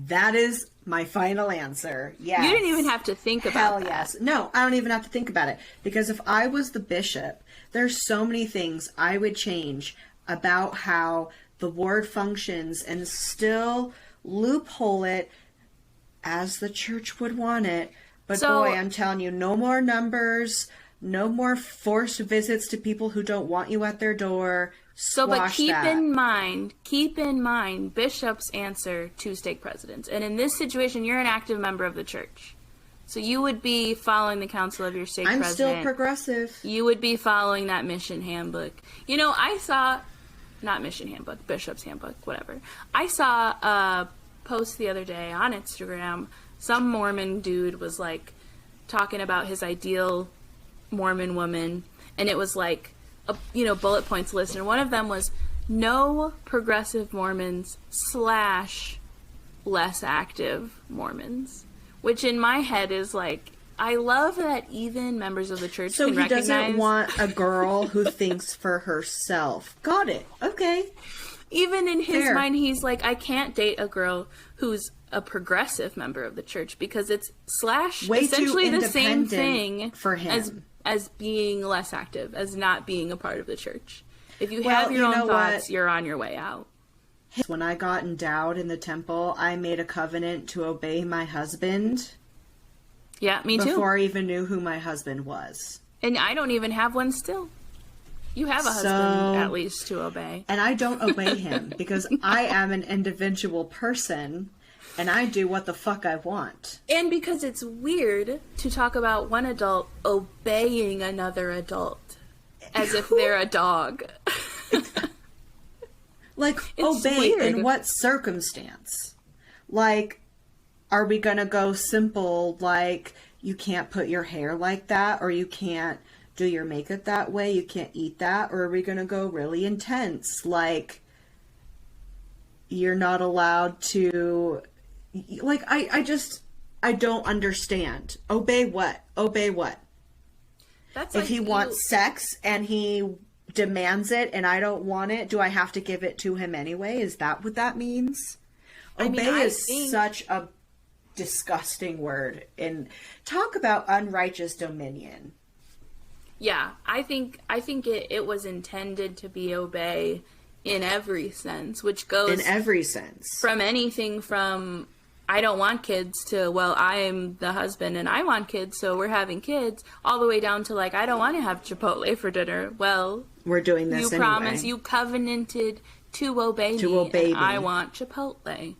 Speaker 2: That is my final answer. Yes.
Speaker 1: You didn't even have to think about
Speaker 2: Hell
Speaker 1: that.
Speaker 2: yes. No, I don't even have to think about it. Because if I was the bishop, there's so many things I would change about how the ward functions and still loophole it as the church would want it. But
Speaker 1: So-
Speaker 2: boy, I'm telling you, no more numbers, no more forced visits to people who don't want you at their door.
Speaker 1: So, but
Speaker 2: Squash
Speaker 1: keep
Speaker 2: that.
Speaker 1: in mind, bishops answer to stake presidents. And in this situation, you're an active member of the church. So you would be following the counsel of your stake
Speaker 2: I'm
Speaker 1: president.
Speaker 2: still progressive.
Speaker 1: You would be following that mission handbook. You know, I saw, not mission handbook, bishop's handbook, whatever. I saw a post the other day on Instagram. Some Mormon dude was like talking about his ideal Mormon woman, and it was like a bullet points list, and one of them was no progressive Mormons / less active Mormons, which in my head is like, I love that even members of the church
Speaker 2: So
Speaker 1: can
Speaker 2: he
Speaker 1: recognize.
Speaker 2: doesn't want a girl who thinks for herself. Got it. Okay.
Speaker 1: Even in his
Speaker 2: Fair.
Speaker 1: mind, he's like, I can't date a girl who's a progressive member of the church because it's /
Speaker 2: Way too
Speaker 1: essentially the same
Speaker 2: independent
Speaker 1: thing
Speaker 2: for him.
Speaker 1: as being less active, as not being a part of the church. If you
Speaker 2: Well,
Speaker 1: have your
Speaker 2: you
Speaker 1: own
Speaker 2: know
Speaker 1: thoughts,
Speaker 2: what?
Speaker 1: you're on your way out.
Speaker 2: When I got endowed in the temple, I made a covenant to obey my husband
Speaker 1: Yeah, me too.
Speaker 2: before I even knew who my husband was.
Speaker 1: And I don't even have one still. You have a husband, at least, to obey.
Speaker 2: And I don't obey him because I am an individual person and I do what the fuck I want.
Speaker 1: And because it's weird to talk about one adult obeying another adult as if they're a dog.
Speaker 2: Like,
Speaker 1: It's
Speaker 2: obey
Speaker 1: weird.
Speaker 2: in what circumstance? Like, are we gonna go simple, like, you can't put your hair like that, or you can't do your makeup that way, you can't eat that, or are we gonna go really intense, like, you're not allowed to, like, I don't understand. Obey what? Obey what?
Speaker 1: That's
Speaker 2: If
Speaker 1: like
Speaker 2: he wants sex and he demands it and I don't want it, do I have to give it to him anyway? Is that what that means? Obey is such a disgusting word. And talk about unrighteous dominion.
Speaker 1: Yeah, I think it was intended to be obey in every sense, which goes
Speaker 2: in every sense
Speaker 1: from anything from I don't want kids to, well, I'm the husband and I want kids, so we're having kids, all the way down to like, I don't want to have Chipotle for dinner. Well,
Speaker 2: we're doing this
Speaker 1: anyway. You promised, you covenanted to obey me. I want Chipotle.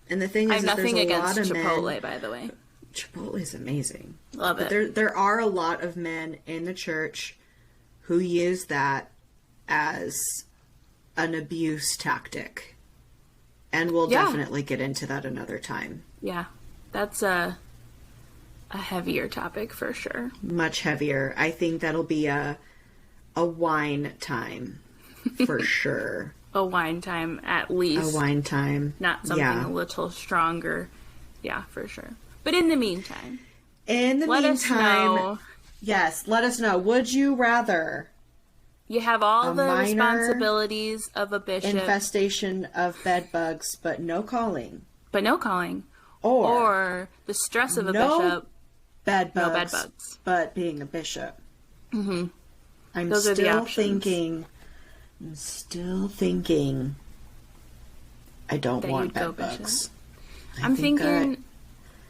Speaker 2: And the thing is,
Speaker 1: I have nothing against Chipotle,
Speaker 2: men,
Speaker 1: by the way.
Speaker 2: Chipotle is amazing.
Speaker 1: Love it.
Speaker 2: But there are a lot of men in the church who use that as an abuse tactic. And we'll definitely get into that another time.
Speaker 1: Yeah, that's a heavier topic for sure.
Speaker 2: Much heavier. I think that'll be a wine time for sure.
Speaker 1: A wine time at least.
Speaker 2: A wine time.
Speaker 1: Not something a little stronger. Yeah, for sure. But in the meantime.
Speaker 2: Let us know. Yes, let us know. Would you rather...
Speaker 1: You have all the responsibilities of a bishop.
Speaker 2: Infestation of bed bugs, but no calling.
Speaker 1: Or the stress of a bishop.
Speaker 2: Bed bugs, no bed bugs. But being a bishop.
Speaker 1: Mm-hmm.
Speaker 2: I'm still thinking I don't want bed bugs.
Speaker 1: I'm thinking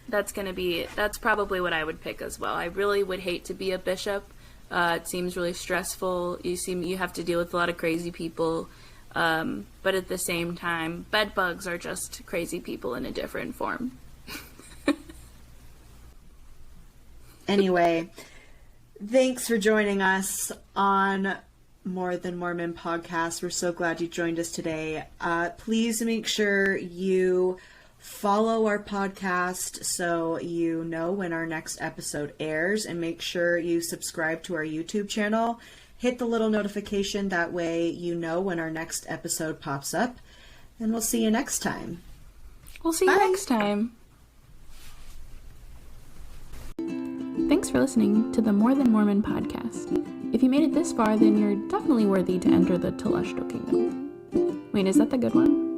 Speaker 1: that's probably what I would pick as well. I really would hate to be a bishop. It seems really stressful. You have to deal with a lot of crazy people. But at the same time, bed bugs are just crazy people in a different form.
Speaker 2: Anyway, thanks for joining us on More Than Mormon podcast. We're so glad you joined us today. Please make sure you follow our podcast so you know when our next episode airs, and make sure you subscribe to our YouTube channel. Hit the little notification, that way you know when our next episode pops up. And we'll see you next time.
Speaker 1: We'll see you next time. Thanks for listening to the More Than Mormon podcast. If you made it this far, then you're definitely worthy to enter the Telestial Kingdom. Wait, is that the good one?